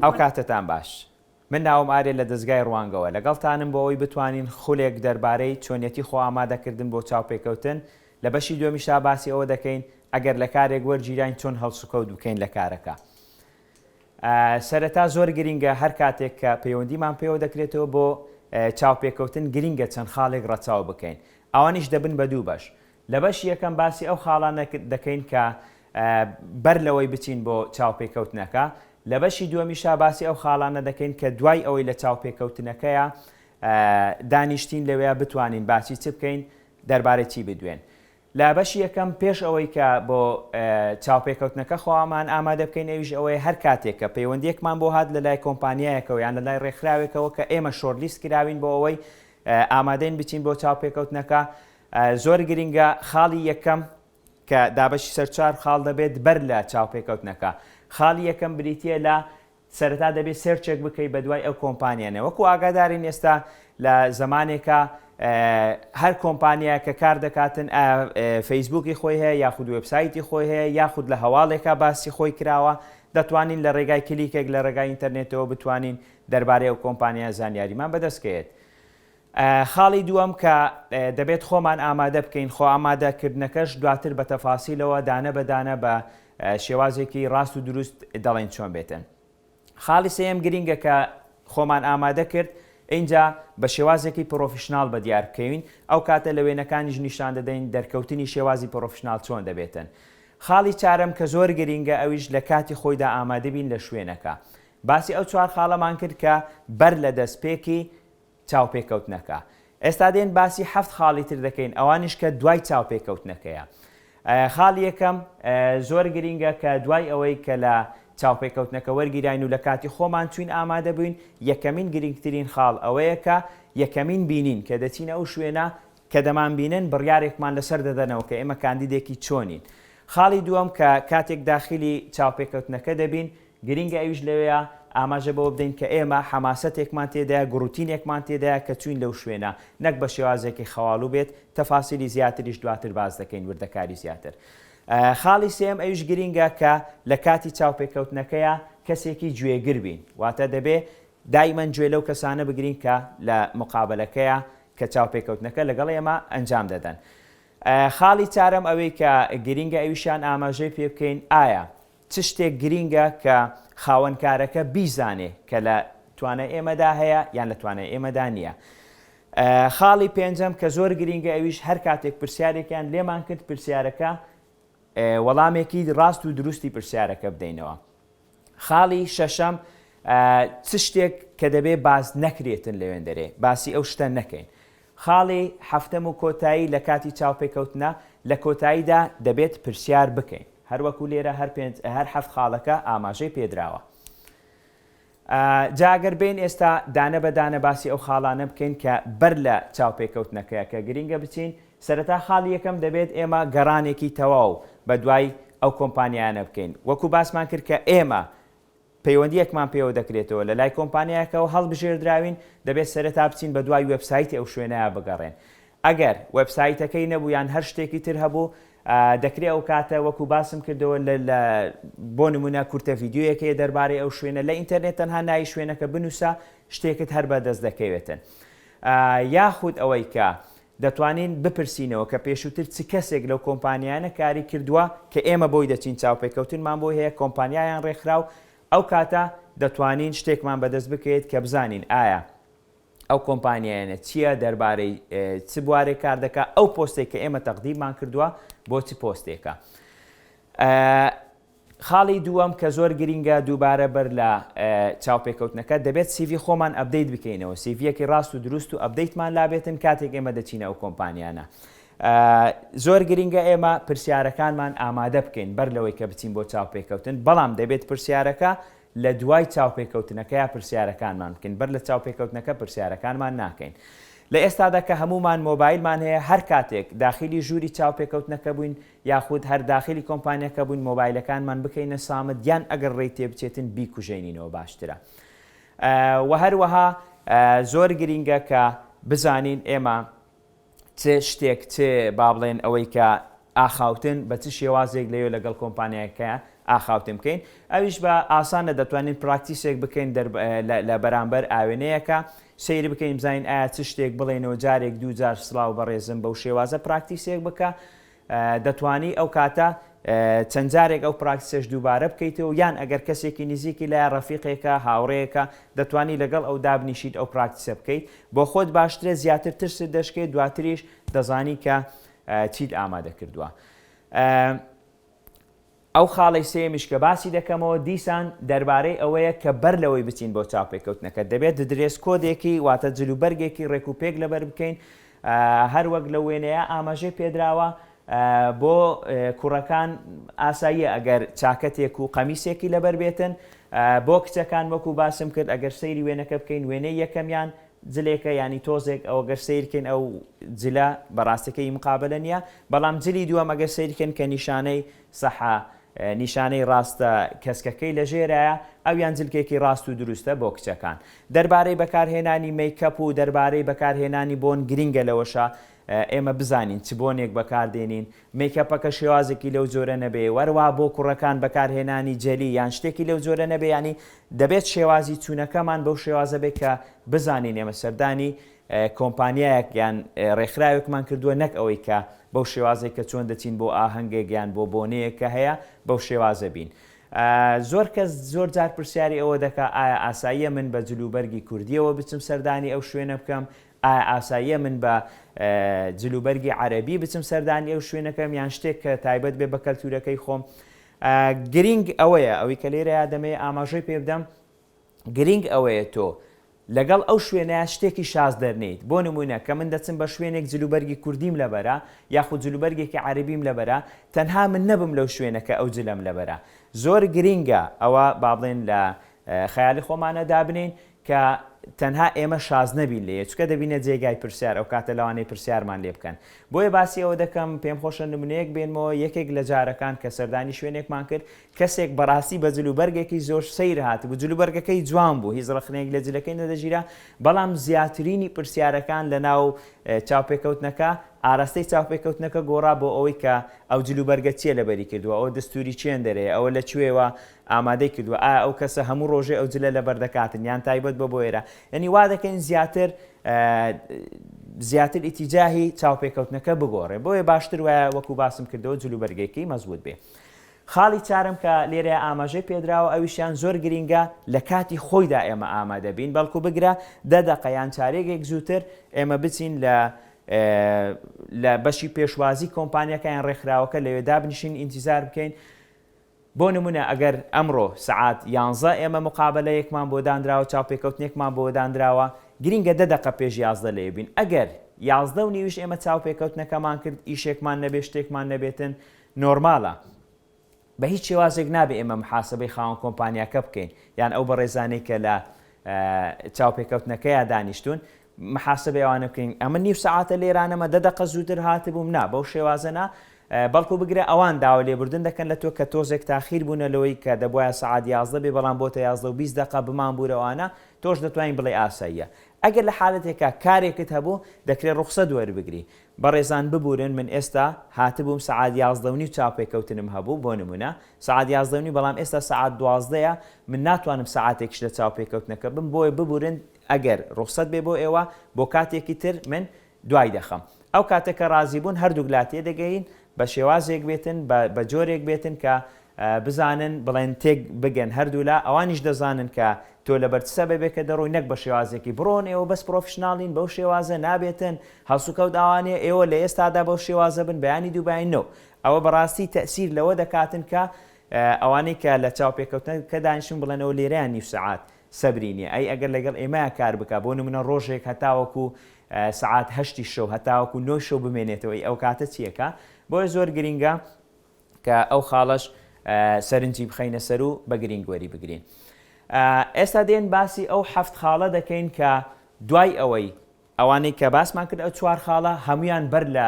ئەو کاتتان باش. من ناوم ئارێ لە دەستگای ڕوانگەوە لەگەڵتانم بۆ ئەوی بتوانین خولێک دەربارەی چۆنیەتی خۆ ئامادەکردن بۆ چاوپێکەوتن لە بەشی دووەمیشا باسی ئەوە دەکەین ئەگەر لە کارێک وەرگیراین چۆن هەڵسوکەوت بکەین لە کارەکە. سەرەتا زۆر گرینگە هەر کاتێک کە پەیوەندیمان پێوە دەکرێتەوە بۆ چاوپێکەوتن گرینگە چەند خاڵێک ڕەچاو بکەین. ئەوانیش دەبن بە دوو بەش. لە بەشی یەکەم باسی ئەو خاڵانە دەکەین کە بەر لەوەی بچین بۆ چاوپێکەوتنەکە. لە بەشی دووەمیشا باسی ئەو خاڵانە دەکەین کە دوای ئەوەی لە چاوپێکەوتنەکەیە دانیشتین لەوەیە بتوانین باسی چ بکەین دەربارەی چی بدوێن. لە بەشی یەکەم پێش ئەوەی کە بۆ چاوپێکەوتنەکە خۆمان ئامادە بکەین ئەویش ئەوەیە هەر کاتێک کە پەیوەندیەکمان بۆ هات لە لای کۆمپانیایەکەوە یان لە لای ڕێکخراوێکەوە کە ئێمە شۆرلیست کراوین بۆ ئەوەی ئامادەین بچین بۆ چاوپێکەوتنەکە. زۆر گرینگە خاڵی یەکەم کە دابەشی سەرچار خاڵ دەبێت بەر لە چاوپێکەوتنەکە. خاڵی یەکەم بریتە لە سەرەتا دەبێت سێرچێک بکەیت بە دوای ئەو کۆمپانیانە. وەکو ئاگادارین ئێستا لە زمانێکە هەر کۆمپانیا کە کار دەکاتن فەیسبووکی خۆی هەیە یاخود وێبسایتی خۆی هەیە یاخود لە هەواڵێکە باسی خۆی کراوە دەتوانین لە ڕێگای کلیکێک لە ڕێگای ئینتەرنێتەوە بتوانین دەربارەی ئەو کۆمپانیا زانیاریمان بەدەستکەوێت. خاڵی دووەم کە دەبێت خۆمان ئامادە بکەین خۆ ئامادەکردنەکەش دواتر بە تەفاسیلەوە دانە بەدانە بە شێوازێکی ڕاست و دروست دەڵێن چۆن بێتن. خاڵی سێم گرینگە کە خۆمان ئامادە کرد اینجا بە شێوازێکی پرۆفیشنال بە دیار بکەوین ئەو کاتە لە وێنەکانیش نیشان دەدەین دەرکەوتنی شێوازی پرۆفیشنال چۆن دەبێتن. خاڵی چارەم کە زۆر گرینگە ئەویش لە کاتی خۆیدا ئامادە بین لە شوێنەکە. باسی ئەو چوار خاڵەمان کرد کە بەر لە دەستپێکی چاوپێکەوتنەکە. ئێستا دێن باسی 7 خاڵی تر دەکەین ئەوانیش کە دوای چاوپێکەوتنەکەیە. خاڵی یەکەم زۆر گرینگە کە دوای ئەوەی کە لە چاوپێکەوتنەکە وەرگیراین و لە کاتی خۆمان چوین ئامادە بووین یەکەمین گرنگترین خاڵ ئەوەیە کە یەکەمین بینین کە دەچینە ئەو شوێنە کە دەمان بینن بڕیارێکمان لەسەر دەدەنەوە کە ئێمە کاندیدێکی چۆنین. خاڵی دووەم کە کاتێک داخلی چاوپێکەوتنەکە دەبین گرینگە ئەویش لەوەیە ئاماژە بەوە بدەین کە ئێمە حەماسەتێکمان تێدایە گروتینێکمان تێدایە کە چوین لەو شوێنە نەک بە شێوازێکی خەواڵ بێت تەفاسیلی زیاتریش دواتر باز دەکەین وردەکاری زیاتر. خاڵی سێم ئەویش گرینگە کە لە کاتی چاوپێکەوتنەکەیە کەسێکی گوێگر بین واتە دەبێ دایمەن گوێ لەو کەسانە بگرین کە لە مقابلەکەیە کە چاوپێکەوتنەکە لەگەڵ ئێمە ئەنجام دەدەن. خاڵی چارەم ئەوەی کە گرینگە ئەویشان ئاماژەی پێ بکەین ئایا چ شتێک گرینگە کە خاوەنکارەکە بیزانێ کە لە توانای ئێمەدا هەیە یان لە توانای ئێمەدا نییە. خاڵی پێنجەم کە زۆر گرینگە ئەویش هەر کاتێک پرسیارێکیان لێمان کرد پرسیارەکە وەڵامێکی ڕاست و دروستی پرسیارەکە بدەینەوە. خاڵی شەشەم چ شتێک کە دەبێ باز نەکرێتن لەوێن دەرێ باسی ئەو شتە نەکەین. خاڵی هەفتەم و کۆتایی لە کاتی چاوپێکەوتنە لە کۆتاییدا دەبێت پرسیار بکەین. هەروەکو لێرە هەر 7 خاڵەکە ئاماژەی پێدراوە. جاگەر بین ئێستا دانە بەدانە باسی ئەو خاڵانە بکەین کە بەر لە چاوپێکەوتنەکەیە کە گرینگە بچین سەرەتا خاڵی یەکەم دەبێت ئێمە گەڕانێکی تەواو بە دوای ئەو کۆمپانیانە بکەین. وەکو باسمان کرد کە ئێمە پەیوەندیەکمان پێوە دەکرێتەوە لە لای کۆمپانیایەکەەوە هەڵبژێردراوین دەبێت سەرەتا بچین بە دوای وێبسایتی ئەو شوێنەیە بگەڕێن. ئەگەر وێبسایتەکەی نەبوو یان هەر شتێکی تر هەبوو دەکرێت ئەو کاتە وەکو باسم کردەوە بۆ نمونە کورتە ڤیددیویەکەیە دەربارەی ئەو شوێنە لە ئینتەرنێت تەنها ناوی شوێنەکە بنووسە شتێکت هەر بەدەست دەکەوێتن. یاخود ئەوەی کە دەتوانین بپرسینەوە کە پێشووتر چ کەسێک لەو کۆمپانیانە کاری کردووە کە ئێمە بۆی دەچین چاوپێکەوتنمان بۆ هەیە کۆمپانیایان ڕێکخراو ئەو کاتە دەتوانین شتێکمان بەدەست بکەیت کە بزانین ئایا ئەو کۆمپانیایانە چییە دەربارەی چ بوارێک کار دەکات ئەو پۆستێک کە ئێمە تەقدیممان کردووە بۆ چ پۆستێکە. خاڵی دووەم کە زۆر گرینگە دووبارە بەر لە چاوپێکەوتنەکە دەبێت سیڤی خۆمان ئەپدەیت بکەینەوە سیڤیەکی ڕاست و دروست و ئەپدەیتمان لابێتن کاتێک ئێمە دەچینە ئەو کۆمپانیانە. زۆر گرینگە ئێمە پرسیارەکانمان ئامادە بکەین بەر لەوەی کە بچین بۆ چاوپێکەوتن بەڵام دەبێت پرسیارەکە لە دوای چاوپێکەوتنەکەیە پرسیارەکانمان بکەین بەر لە چاوپێکەوتنەکە پرسیارەکانمان ناکەین. لە ئێستادا کە هەمومان مۆبایلمان هەیە هەر کاتێک داخلی ژووری چاوپێکەوتنەکە بووین یاخود هەر داخلی کۆمپانیەکە بووین مۆبایلەکانمان بکەینە سامت یان ئەگەر ڕێی تێبچێتن بیکوژێنینەوە باشترە. و هەروەها زۆر گرینگە کە بزانین ئێمە چ شتێک چ با بڵێن ئەوەی کە ئاخاوتن بە چ شێوازێک لەوێ لەگەڵ کۆمپانیایەکە ئاخاوتن بکەین ئەویش بە ئاسانە دەتوانین پراکتیسێک بکەین لە بەرامبەر ئاوێنەیەەکە سیر بکەین بزانین ئایا چ شتێک بڵێنەوە جارێک دوو جار سڵاو بەڕێزم بەو شێوازە پراکتیسێک بکە دەتوانی ئەو کاتە چەند جارێک ئەو پراکتیسش دووبارە بکەیتەوە یان ئەگەر کەسێکی نزیکی لای ڕەفیقێکە هاوڕەیەەکە دەتوانی لەگەڵ ئەو دابنیشیت ئەو پراکتیسە بکەیت بۆ خۆت باشترە زیاتر ترست دەشکێت دواتریش دەزانی کە چیت ئامادە کردووە. ئەو خاڵی سێمیش کە باسی دەکەمەوە دیسان دەربارەی ئەوەیە کە بەر لەوەی بچین بۆ چاوپێکەوتنەکە دەبێت درێس کۆدێکی واتە جلوبەرگێکی ڕێکوپێک لەبەر بکەین هەروەک لە وێنەیە ئاماژەی پێدراوە بۆ کوڕەکان ئاساییە ئەگەر چاکەتێک و قەمیسێکی لەبەر بێتن بۆ کچەکان وەکو باسم کرد ئەگەر سەیری وێنەکە بکەین وێنەی یەکەمیان جلێکە ینی تۆزێک ئەو گەر سیرکەین ئەو جلە بەڕاستەکەی مقابلە نییە بەڵام جلی دووەم ئەگەر سیرکەن کە نیشانەی سەحا نیشانەی ڕاستە کەسکەکەی لە ژێرایە ئەویان جلکێکی ڕاست و دروستە بۆ کچەکان دەربارەی بەکارهێنانی مەیکەپ و دەربارەی بەکارهێنانی بۆن گرینگە لەوەشە ئێمە بزانین چ بۆنێک بەکاردێنین مەیکەپەکە شێوازێکی لەو جۆرە نەبێ وەروا بۆ کوڕەکان بەکارهێنانی جەلی یان شتێکی لەو جۆرە نەبێ ینی دەبێت شێوازی چوونەکەمان بەو شێوازە بێت کە بزانین ئێمە سەردانی کۆمپانیایەک یان ڕێکخراوێکمان کردووە نەک ئەوەی کە بەو شێوازێک کە چۆن دەچین بۆ ئاهەنگێک یان بۆ بۆنەیەک کە هەیە بەو شێوازە بین. زۆر کەس زۆر جار پرسیاری ئەوە دەکا ئایا ئاساییە من بە جلوبەرگی کوردیەوە بچم سەردانی ئەو شوێنە بکەم ئایا ئاساییە من بە جلوبەرگی عەرەبی بچم سەردانی ئەو شوێنەکەم یان شتێک کە تایبەت بێ بە کەلتورەکەی خۆم گرنگ ئەوەیە ئەوەی کە لێرە یادەمەیە ئاماژەی پێ بدەم گرنگ ئەوەیە تۆ لەگەڵ ئەو شوێنەیە شتێکی شاز دەرنیت بۆ نمونە کە من دەچم بە شوێنێک جلوبەرگی کوردیم لەبەرە یاخود جلوبەرگێکی عەرەبیم لەبەرە تەنها من نەبم لەو شوێنەکە ئەو جلەم لەبەرە زۆر گرنگە ئەوە با بڵێن لە خەیاڵی خۆمانە دابنین کە تەنها ئێمە شاز نەبین لێ چکە دەبینە جێگای پرسیار ئەو کاتە لەوانەی پرسیارمان لێ بکەن بۆیە باسی ئەوە دەکەم پێم خۆشە نمونەیەک بێنمەوە یەکێک لە جارەکان کە سەردانی شوێنێکمان کرد کەسێک بەڕاستی بە جلوبەرگێکی زۆر سەیر هاتبوو جلوبەرگەکەی جوان بوو هیچ ڕخنێک لە جلەکەی نەدەژیرا بەڵام زیاترینی پرسیارەکان لە ناو چاوپێکەوتنەکە ئاراستەی چاوپێکەوتنەکە گۆڕا بۆ ئەوەی کە ئەو جلوبەرگە چیە لەبەری کردووە ئەو دەستوری چێن دەرەیە ئەوە لەکوێوە ئامادەی کردووە ئایا ئەو کەسە هەموو ڕۆژێ ئەو جلە لەبەر دەکاتن یان تایبەت بە بۆ ئێرە یعنی وا دەکەین زیاتر ئیتیجاهی چاوپێکەوتنەکە بگۆڕێ بۆیە باشتر وایە وەکو باسم کردەوە جلوبەرگێکی مەزبوط بێ خاڵی چارم کە لێرە ئاماژەی پێدراوە ئەویشیان زۆر گرینگە لە کاتی خۆیدا ئێمە ئامادە بین بەڵکو بگرە دەقەیان چارێکێک زووتر ئێمە بچین لە بەشی پێشوازی کۆمپانیەکەیان ڕێکخراوەکە لەوێ دابنیشین ئینتیزار بکەین بۆ نمونە ئەگەر ئەمڕۆ سعات 11 ئێمە مقابلەیەکمان بۆ دانراوە چاوپێکەوتنێکمان بۆ دانراوە گرینگە دەقە پێش 11 لێ بین ئەگەر 11 و نیویش ئێمە چاوپێکەوتنەکەمان کرد ئیشێکمان نەبێت شتێکمان نەبێتن نۆرمالە بە هیچ شێوازێک نابێ ئێمە محاسبەی خاوەن کۆمپانیاکە بکەین یان ئەو بەڕێزانەی کە لە چاوپێکەوتنەکەیە دانیشتون محاسبەی ئەوانە بکەین ئەمە نیو سەعاتە لێرانەمە دەقە زووتر هاتبووم نا بەو شێوازەنا بەڵکو بگرێ ئەوان داوا لێبوردن دەکەن لە تۆ کە تۆزێک تاخیر بوونە لەوەی کە دەبواە سەعات 11 بێ بەڵام بۆتە 11 و 20 دقە بمان بوورەوانە تۆش دەتوانین بڵێ ئاساییە ئەگەر لە حالەتێکە کارێکت هەبوو دەکرێت ڕوخسەت وەربگری بەڕێزان ببورن من ئێستا هاتبووم سەعات 11 و نیو چاوپێکەوتنم هەبوو بۆ نمونە سەعات 11 و نیو بەڵام ئێستا سەعات 12ە من ناتوانم سەعاتێکش لە چاوپێکەوتنەکە بم بۆیە ببورن ئەگەر ڕوخسەت بێ بۆ ئێوە بۆ کاتێکی تر من دوای دەخەم ئەو کاتێکە ڕازی بوون هەردوو گلاتێ دەگەین بە شێوازێک بێتن بە جۆرێک بێتن کە بزانن بڵێن تێک بگەن هەردوولا ئەوانیش دەزانن کە تۆ لە بەرچسە بێکە دەڕۆی نەک بە شێوازێکی بڕۆن ئێوە بەس پرۆفشناڵین بەو شێوازە نابێتن هەڵسوکەوت ئەوانێ ئێوە لە ئێستادا بەو شێوازە بن بەیانی دووباینەوە ئەوە بەڕاستی تەسیر لەوە دەکاتن کە ئەوانەی کە لە چاوپێکەوتن کە دانیشتن بڵێنەوە لێرەیان نیو سەعات سەبرینیە ئەی ئەگەر لەگەڵ ئێمە کار بکە بۆ نمونە ڕۆژێک هەتاوەکو سەعات 8 شەو هەتاوەکو 9 شەو بمێنێتەوە ئەو کاتە چیەکە بۆیە زۆر گرینگە کە ئەو خاڵەش سەرنجی بخەینە سەر و بە گرینگوەری بگرین ئێستا دێن باسی ئەو 7 خاڵە دەکەین کە دوای ئەوەی ئەوانەی کە باسمان کرد ئەو 4 خاڵە هەمویان بەر لە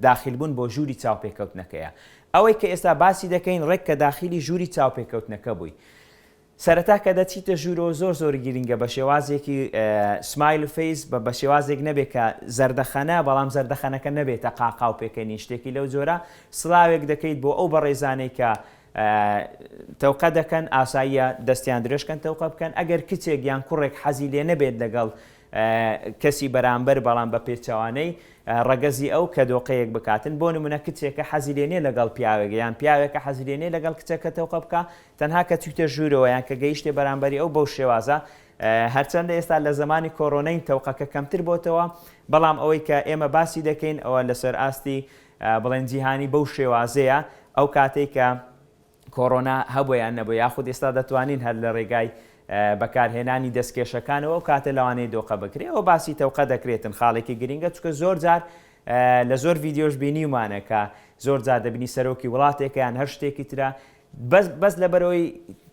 داخلبوون بۆ ژووری چاوپێکەوتنەکەیە ئەوەی کە ئێستا باسی دەکەین ڕێک کە داخلی ژووری چاوپێکەوتنەکە بووی سەرەتا کە دەچیتە ژوورەوە زۆر گرنگە بە شێوازێکی سمایل فیس بە شێوازێک نەبێت کە زەردەخەنە بەڵام زەردەخەنەکە نەبێتە قاقاو پێکەنی شتێکی لەو جۆرە سڵاوێک دەکەیت بۆ ئەو بەڕێزانەی کە تەوقە دەکەن ئاساییە دەستیان درێژکەن تەوقە بکەن ئەگەر کچێک یان کوڕێک حەزی لێ نەبێت لەگەڵ کەسی بەرامبەر بەڵام بە پێچەوانەی ڕەگەزی ئەو کە دۆقەیەک بکاتن بۆ نمونە کچێکە حەزی لێنێ لەگەڵ پیاوێک یان پیاوێکە حەزی لێنێ لەگەڵ کچەکە تەوقە بکە تەنها کە چوتە ژوورەوە یان کە گەیشتێ بەرامبەری ئەو بەو شێوازە هەرچەندە ئێستا لە زمانی کۆڕۆنەی تەوقەکە کەمتر بۆتەوە بەڵام ئەوەی کە ئێمە باسی دەکەین ئەوە لەسەر ئاستی بڵێن جیهانی بەو شێوازەیە ئەو کاتێک کە کۆڕۆنا هەبوویان نەبوو یاخود ئێستا دەتوانین هەر لە ڕێگای بەکارهێنانی دەستکێشەکانەوە و کاتە لەوانەیە دۆقە بکرێت ئەو باسی تەوقە دەکرێتن خاڵێکی گرنگە چکە زۆر جار لە زۆر ڤیددیۆش بینیمانە کە زۆر جار دەبینی سەرۆکی وڵاتێکە یان هەر شتێکی ترە بەس لەبەرەوەی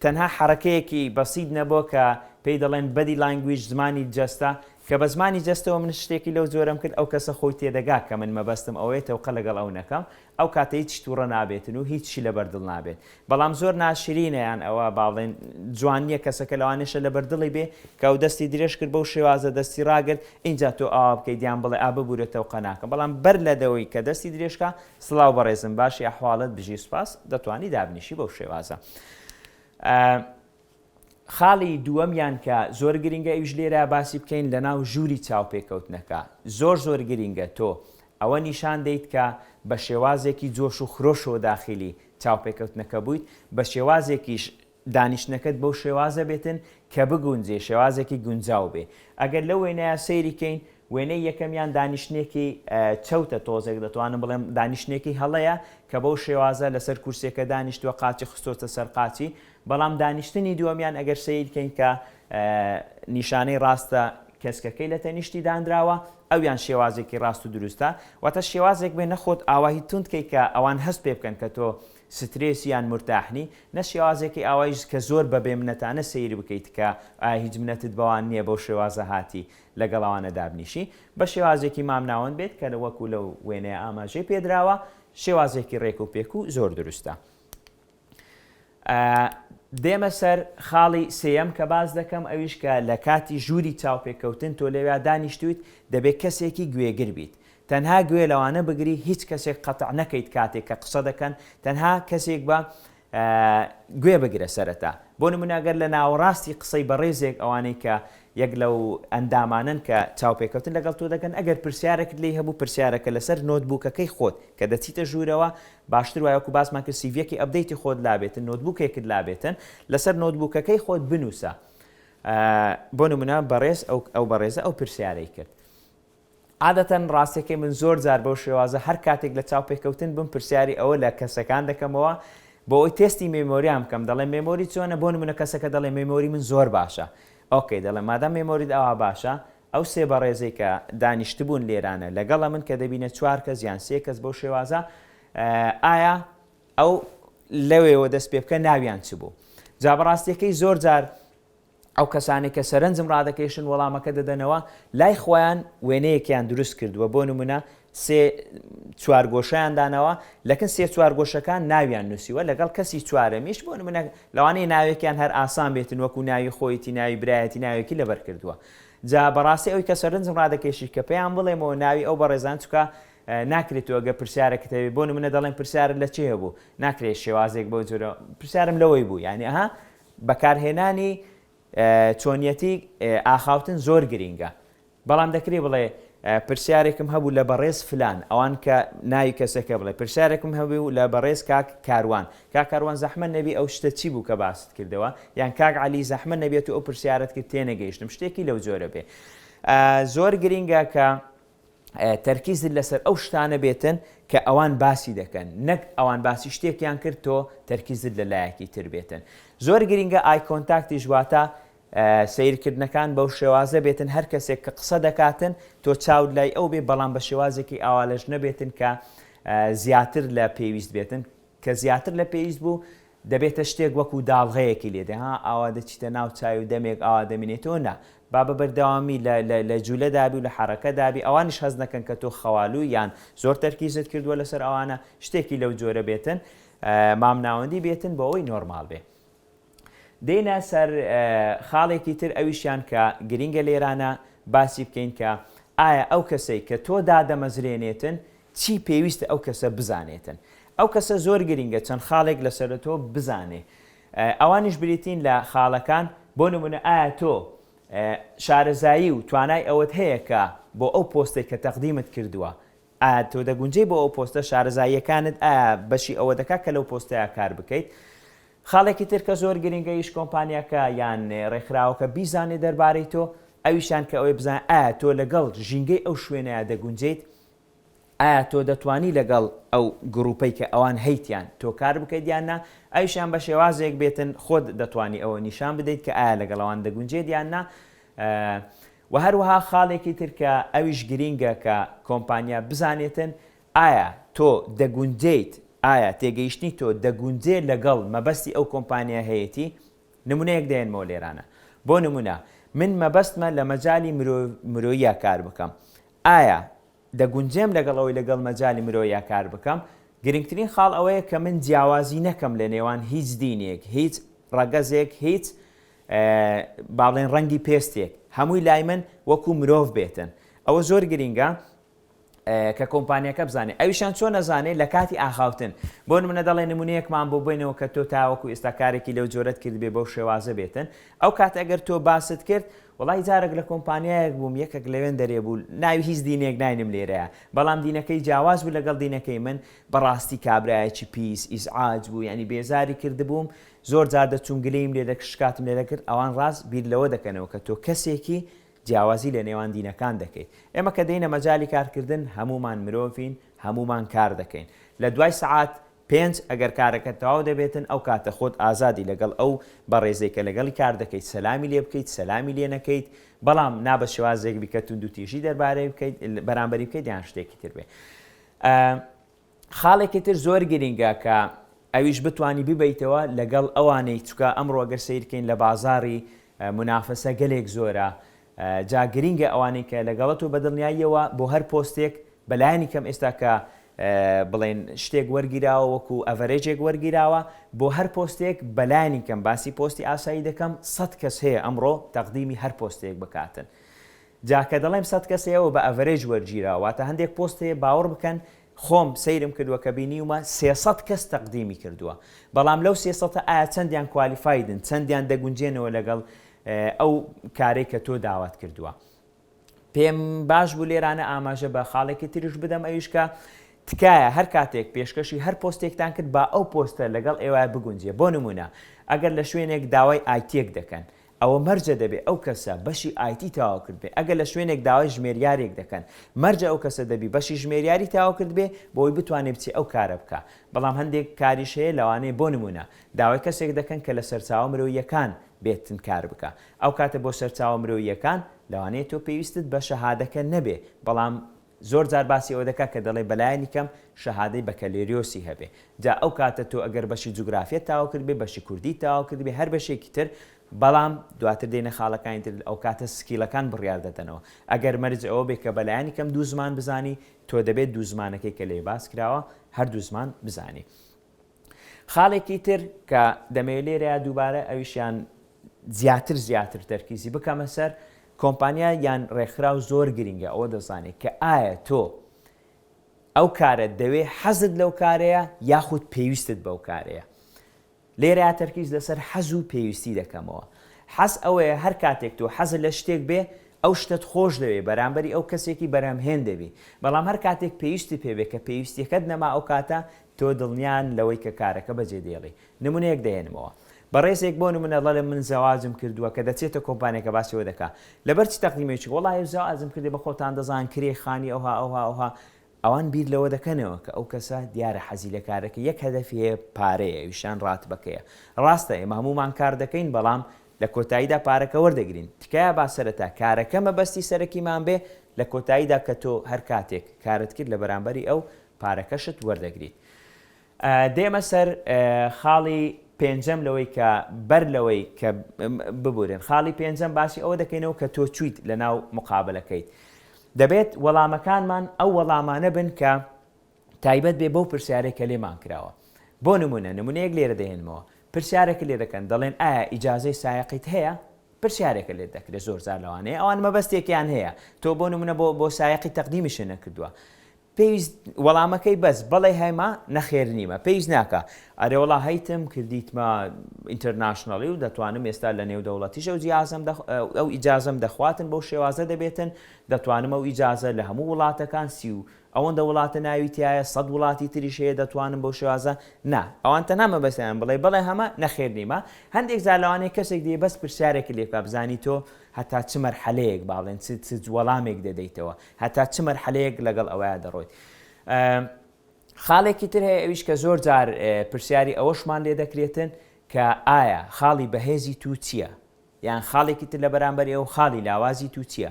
تەنها حرەکەیەکی بەسیید نەبووە کە پێی دەڵێن بەدی لانگویج زمانی جەستە کە بە زمانی جەستەوە من شتێکی لەو زۆرم کرد ئەو کەسە خۆی تێدەگا کە من مەبەستم ئەوەیە تەوقە لەگەڵ ئەو نەکەم ئەو کاتە هیچ تووڕە نابێتن و هیچی لە بەردڵ نابێت بەڵام زۆر ناشرینەیان ئەوە باڵێن جوانیە کەسەکە لەوانێشە لە بەردڵی بێ کە ئەو دەستی درێژ کرد بەو شێوازە دەستی ڕاگرت اینجا تۆ ئاوا بکەیت دیان بڵێ ئا ببوورە تەوقە ناکەم بەڵام بەر لەدەوەی کە دەستی درێژکە سڵاو بەڕێزم باشی ئەحواڵت بژی سوپاس دەتوانی دابنیشی بەو شێوازە. خاڵی دووەمیان کە زۆر گرنگە ئیش لێرە باسی بکەین لە ناو ژووری چاوپێکەوتنەکە زۆر گرنگە تۆ ئەوە نیشان دەیت کە بە شێوازێکی جۆش و خرۆشەوە داخلی چاوپێکەوتنەکە بوویت بە شێوازێکیش دانیشتنەکەت بەو شێوازە بێتن کە بگونجێ شێوازێکی گونجاو بێ ئەگەر لە وێنەیە سەیریکەین وێنەی یەکەمیان دانیشتێکی چەوتە تۆزێک دەتوانم بڵێم دانیشتێکی هەڵەیە کە بەو شێوازە لەسەر کورسێکە دانیشتووە قاچی خستۆتە سەر قاچی بەڵام دانیشتنی دووەمیان ئەگەر سەیرکەین کە نیشانەی ڕاستە کەسکەکەی لە تەنیشتی دانراوە ئەویان شێوازێکی ڕاست و دروستە واتە شێوازێک بێ نەخۆت ئاواهی تونندکەی کە ئەوان هەست پێ بکەن کە تۆ سترێسیان مرتاحنی نە شێوازێکی ئاوایش کە زۆر بەبێ منەتانە سەیر بکەیت کە هیچ منەتت بەوان نییە بەو شێوازە هاتی لەگەڵاوانە دابنیشی بە شێوازێکی مامناوەند بێت کە وەکو لەو وێنەیە ئاماژەی پێدراوە شێوازێکی ڕێک و پێک و زۆر دروستە. دێمە سەر خاڵی سێەم کە باز دەکەم ئەویش کە لە کاتی ژووری چاوپێکەوتن تۆ لەوێ دانیشتویت دەبێت کەسێکی گوێگر بیت تەنها گوێ لەوانە بگری هیچ کەسێک قەتع نەکەیت کاتێک کە قسە دەکەن تەنها کەسێک بە گوێ بگرە سەرەتا بۆ نمونەگەر لە ناوەڕاستی قسەی بەڕێزێک ئەوانەی کە یەک لەو ئەندامانن کە چاوپێکەوتن لەگەڵ تۆ دەکەن ئەگەر پرسیارێکت لێ هەبوو پرسیارەکە لەسەر نۆتبووکەکەی خۆت کە دەچیتە ژوورەوە باشتر وایەکو باسمان کرد سیڤەکی ئەپدەیتی خۆت لابێتن نۆتبووکێکت لابێتن لەسەر نۆتبووکەکەی خۆت بنووسە بۆ نمونە بەڕێز ئەو بەڕێزە ئەو پرسیارەی کرد عادەتەن ڕاستەکەی من زۆر جار بەو شێوازە هەر کاتێک لە چاوپێکەوتن بم پرسیاری ئەوە لە کەسەکان دەکەمەوە بۆ ئەوی تێستی مێمۆریام بکەم دەڵێ مێمۆری چۆنە بۆ نمونە کەسەکە دەڵێ مێمۆری من زۆر باشە ئۆکەی دەڵێ مادام مێمۆریت ئەوە باشە ئەو سێ بەڕێزەی کە دانیشتبوون لێرانە لەگەڵە من کە دەبینە 4 کەس یان 3 کەس بەو شێوازە ئایا ئەو لەوێەوە دەست پێ بکە ناویان چ بوو جا بەڕاستیەکەی زۆر جار ئەو کەسانی کە سەرنجم ڕادەکەیشن وەڵامەکە دەدەنەوە لای خۆیان وێنەیەکیان دروست کردووە بۆ نمونە سێ چوارگۆشەیان دانەوە لەکن سێ چوارگۆشەکان ناویان نووسیوە لەگەڵ کەسی چوارەمیش بۆ نمونە لەوانەیە ناوێکیان هەر ئاسان بێتن وەکو ناوی خۆیتی ناوی برایەتی ناوێکی لەبەر کردووە جا بەڕاستی ئەوی کە سەرنجم ڕادەکەیشی کە پێیان بڵێمەوە ناوی ئەو بەڕێزان چکە ناکرێتەوە گە پرسیارەکە هەبێت بۆ نمونە دەڵێن پرسیارت لە چێ هەبوو ناکرێت شێوازێک بۆ جۆرە پرسیارم لەوەی بوو یعنی ئەها بەکارهێنانی چۆنیەتی ئاخاوتن زۆر گرینگە بەڵام دەکرێت بڵێ پرسیارێکم هەبوو لە بەڕێز فلان ئەوان کە ناوی کەسەکە بڵێ پرسیارێکم هەبوو لە بەڕێز کاک کاروان کاروان زەحمە نەبی ئەو شتە چی بوو کە باست کردەوە یان کاک علی زەحمە نەبێت و ئەو پرسیارت کرد تێنەگەیشتم شتێکی لەو جۆرە بێ زۆر گرینگە کە تەرکیزت لەسەر ئەو شتانە بێتن کە ئەوان باسی دەکەن نەک ئەوان باسی شتێکیان کرد تۆ تەرکیزت لە لایەکی تر بێتن زۆر گرینگە ئای کۆنتاکتی ژواتە سیرکردنەکان بەو شێوازە بێتن هەر کەسێک کە قسە دەکاتن تۆ چاود لای ئەو بێ بەڵام بە شێوازێکی ئاوالەش نەبێتن کە زیاتر لە پێویست بێتن کە زیاتر لە پێویست بوو دەبێتە شتێک وەکو داڵغەیەکی لێدە ها ئاوا دەچیتە ناو چاوی و دەمێک ئاوا دەمێنێتەوە نا با بە بەردەوامی لە جوولە دابی و لە حرەکە دابی ئەوانش هەز نەکەن کە تۆ خەوالوو یان زۆر تەرکیزت کردووە لەسەر ئەوانە شتێکی لەو جۆرە بێتن مامناوەندی بێتن بۆ ئەوی نۆرمال بێ دێنە سەر خاڵێکی تر ئەویشیان کە گرینگە لێرانە باسی بکەین کە ئایا ئەو کەسەی کە تۆ دادەمەزرێنێتن چی پێویستە ئەو کەسە بزانێتن. ئەو کەسە زۆر گرینگە چەند خاڵێک لەسەر تۆ بزانێ. ئەوانیش بریتین لە خاڵەکان بۆ نمونە ئایا تۆ شارەزایی و توانای ئەوەت هەیە کە بۆ ئەو پۆستێک کە تەقدیمت کردووە ئایا تۆ دەگونجێ بۆ ئەو پۆستە شارەزاییەکانت ئایا بەشی ئەوە دەکا کە لەو پۆستەیە کار بکەیت. خاڵێکی تر کە زۆر گرنگەیش کۆمپانیاکە یان ڕێکخراوەکە بیزانێ دەربارەی تۆ ئەویشان کە ئەوەی بزان ئایا تۆ لەگەڵ ژینگەی ئەو شوێنەیە دەگونجیت، ئایا تۆ دەتوانی لەگەڵ ئەو گروپەی کە ئەوان هەیتیان تۆ کار بکەیت یاننا، ئەویشان بە شێوازێک بێتن خۆت دەتوانی ئەوە نیشان بدەیت کە ئایا لەگەڵەوان دەگونجێت یاننا. و هەروەها خاڵێکی تر کە ئەویش گرینگە کە کۆمپانیا بزانێتن ئایا تۆ دەگونجیت، ئایا تێگەیشتنی تۆ دەگونجێت لەگەڵ مەبەستی ئەو کۆمپانیا هەیەی. نمونەیەک دێنمەوە لێرانە، بۆ نمونە من مەبەستمە لە مەجای مرۆیە کار بکەم، ئایا دەگونجێم لەگەڵەوەی لەگەڵ مەجای مرۆیە کار بکەم. گرنگترین خاڵ ئەوەیە کە من جیاوازی نەکەم لە نێوان هیچ دینێک، هیچ ڕەگەزێک، هیچ باڵێن ڕەنگی پێستێک، هەمووی لای من وەکو مرۆڤ بێتن. ئەوە زۆر گرینگە کە کۆمپانیەکە بزانێت. ئەویشان چۆن نەزانێت لە کاتی ئاخاوتن. بۆ نمونە دەڵێ نمونەیەکمان بۆ بینەوە کە تۆ تاوەکو ئێستا کارێکی لەو جۆرەت کرد بێ بەو شێوازە بێتن. ئەو کات ئەگەر تۆ باست کرد وڵی جارێک لە کۆمپانیایەک بووم یەکێک لەوێن دەرێ بوو ناوی هیچ دینێک ناینم لێرەیە، بەڵام دینەکەی جیاواز بوو لەگەڵ دینەکەی من بەڕاستی کابرایەکی پیس ئیزعاج بوو، ینی بێزاری کردبووم، زۆر جار دەچوون گلەیم لێ شکاتم لێ دەکرد. ئەوان ڕاست بیر لەوە دەکەنەوە کە تۆ کەسێکی جیاوازی لە نێوان دینەکان دەکەیت. ئێمە کە دێنە مەجای کارکردن هەمومان مرۆڤین، هەمومان کار دەکەین. لە دوای سەعات 5 ئەگەر کارەکە تەواو دەبێتن ئەو کاتە خۆت ئازادی لەگەڵ ئەو بەڕێزەی کە لەگەڵی کار دەکەیت سەلامی لێ بکەیت، سەلامی لێ نەکەیت، بەڵام نابە شێوازێک بیکە تونند و تیژی دەربارەی بکەیت بەرامبەری بکەیت یان شتێکی تر بێ. خاڵێکی تر زۆر گرینگە کە ئەویش بتوانی ببیتەوە لەگەڵ ئەوانەی چکە ئەمڕۆ ئەگەر سیرکەین لە بازاری منافەسە گەلێک زۆرە، جا گرینگە ئەوانەی کە لەگەڵەت و بەدڵنیاییەوە بۆ هەر پۆستێک بەلایانی کەم ئێستا کە بڵێن شتێک وەرگیراوە وەکو ئەڤەرێجێک وەرگیراوە بۆ هەر پۆستێک بەلایانی کەم باسی پۆستی ئاسایی دەکەم 100 کەس هەیە ئەمڕۆ تەقدیمی هەر پۆستێک بکاتن. جاکە دەڵێم 100 کەسەوە بە ئەڤەرێج وەرگیراوە تا هەندێک پۆستەیە باوەڕ بکەن خۆم سەیرم کردووە کە بینیومە 300 کەس تەقدیمی کردووە، بەڵام لەو 300 ئایا چەندیان کوالیفایدن، چەندیان دەگونجێنەوە لەگەڵ ئەو کارێک کە تۆ داوات کردووە. پێم باش بوو لێرانە ئاماژە بە خاڵێکی تریش بدەم ئەویشکە تکایە هەر کاتێک پێشکەشی هەر پۆستێکتان کرد با ئەو پۆستە لەگەڵ ئێوە بگونجێ. بۆ نمونە ئەگەر لە شوێنێک داوای ئایتێک دەکەن ئەوە مەرجە دەبێت ئەو کەسە بەشی ئایتی تاوا کرد بێ. ئەگەر لە شوێنێک داوای ژمێریارێک دەکەن مەرجە ئەو کەسە دەبی بەشی ژمێریاری تاوا کرد بێ بۆی بتوانێت بچێ ئەو کارە بکە. بەڵام هەندێک کاریش هەیە لەوانەیە بۆ نمونە داوای کەسێک دەکەن کە لە سەرچاوە مرۆییەکان بێتن کار بکە. ئەو کاتە بۆ سەرچاوە مرۆییەکان لەوانەیە تۆ پێویستت بە شەهادەکە نەبێ، بەڵام زۆر جار باسی ئەوە دەکات کە دەڵێ بەلایانی کەم شەهادەی بەکەلێریۆسی هەبێ. جا ئەو کاتە تۆ ئەگەر بەشی جوگرافیە تاوا کرد بێ، بەشی کوردی تاوا کرد بێ، هەر بەشێکی تر، بەڵام دواتر دێنە خاڵەکانی تر ئەو کاتە سکیلەکان بڕیار دەدەنەوە. ئەگەر مەرج ئەوە بێ کە بەلایانی کەم دوو زمان بزانی تۆ دەبێت دوو زمانەکەی کە لێ باس کراوە هەردوو زمان بزانی. خاڵێکی تر کە دەمەوێت لێرەیە دووبارە ئەویشیان زیاتر تەرکیزی بکەمە سەر کۆمپانیا یان ڕێکخراو زۆر گرینگە ئەوە دەزانێت کە ئایا تۆ ئەو کارە دەوێ حەزت لەو کارەیە یاخود پێویستت بەو کارەیە. لێرە تەرکیز لەسەر حەز و پێویستی دەکەمەوە. حەز ئەوەیە هەر کاتێک تۆ حەزت لە شتێک بێ ئەو شتت خۆش دەوێ بەرامبەری ئەو کەسێکی بەرامهێن دەبی، بەڵام هەر کاتێک پێویستی پێبێ کە پێویستیەکەت نەما ئەو کاتە تۆ دڵنیان لەوەی کە کارەکە بەجێ دێڵی. نمونەیەک دێنمەوە بەڕێزێک بۆ نمونە دەڵێ من زەواجم کردووە کە دەچێتە کۆمپانیەکە باسیەوە دەکا لەبەرچی تەقدیمێکی وەڵای زەواجم کردی بە خۆتان دەزان کرێ خانی ئەوها ئەوان بیر لەوە دەکەنەوە کە ئەو کەسە دیارە حەزی لە کارەکە یەک هەدەفی هەیە پارەیە ویشان ڕاتبەکەیە. ڕاستە ئێمە هەمومان کار دەکەین، بەڵام لە کۆتاییدا پارەکە وەردەگرین. تکایە با سەرەتا کارەکە مەبەستی سەرەکیمان بێ، لە کۆتاییدا کە تۆ هەر کاتێک کارت کرد لە بەرامبەری ئەو پارەکەشت وەردەگریت. دێمە سەر خاڵی پێنجەم لەوەی کە بەر لەوەی کە ببورن. خاڵی پێنجەم باسی ئەوە دەکەینەوە کە تۆ چویت لە ناو مقابلەکەیت. دەبێت وەڵامەکانمان ئەو وەڵامانە بن کە تایبەت بێ بەو پرسیارێک کە لێمان کراوە. بۆ نمونەیەک لێرە دەهێنمەوە. پرسیارێکە لێ دەکەن دەڵێن ئایا ئیجازەی سایقیت هەیە پرسیارێکە لێ دەکرێت زۆر جار لەوانەیە ئەوان مەبەستێکیان هەیە تۆ بۆ نمونە بۆ سایقی تەقدیمیشە نەکردووە پێویست وەڵامەکەی بەس بەڵێ هەیما نەخێر نیمە پێویست ناکە ئەرێ وڵا هەیتم کردیتمە ئینتەرناشنەڵی و دەتوانم ئێستا لە نێو دەوڵەتیشە و ئەو ئیجازەم دەخواتن بەو شێوازە دەبێتن دەتوانم ئەو ئیجازە لە هەموو وڵاتەکان سی و ئەوەندە وڵاتە ناویتیایە 100 وڵاتی تریشەیە دەتوانم بەو شێوازە نا ئەوان تەنها مەبەستیان بڵێ هەمە نەخێر نیمە هەندێک جار لەوانەیە کەسێک دێ بەس پرسیارێکی لێ بکات بزانی تۆ هەتا چ مەرحەلەیەک باڵێن چ وەڵامێک دەدەیتەوە هەتا چ مەرحەلەیەک لەگەڵ ئەوەیە دەڕۆیت خاڵێکی تر هەیە ئەویش کە زۆر جار پرسیاری ئەوەشمان لێ دەکرێتن کە ئایا خاڵی بەهێزی تو چییە یان خاڵێکی تر لە بەرامبەر ئەو خاڵی لاوازی تو چییە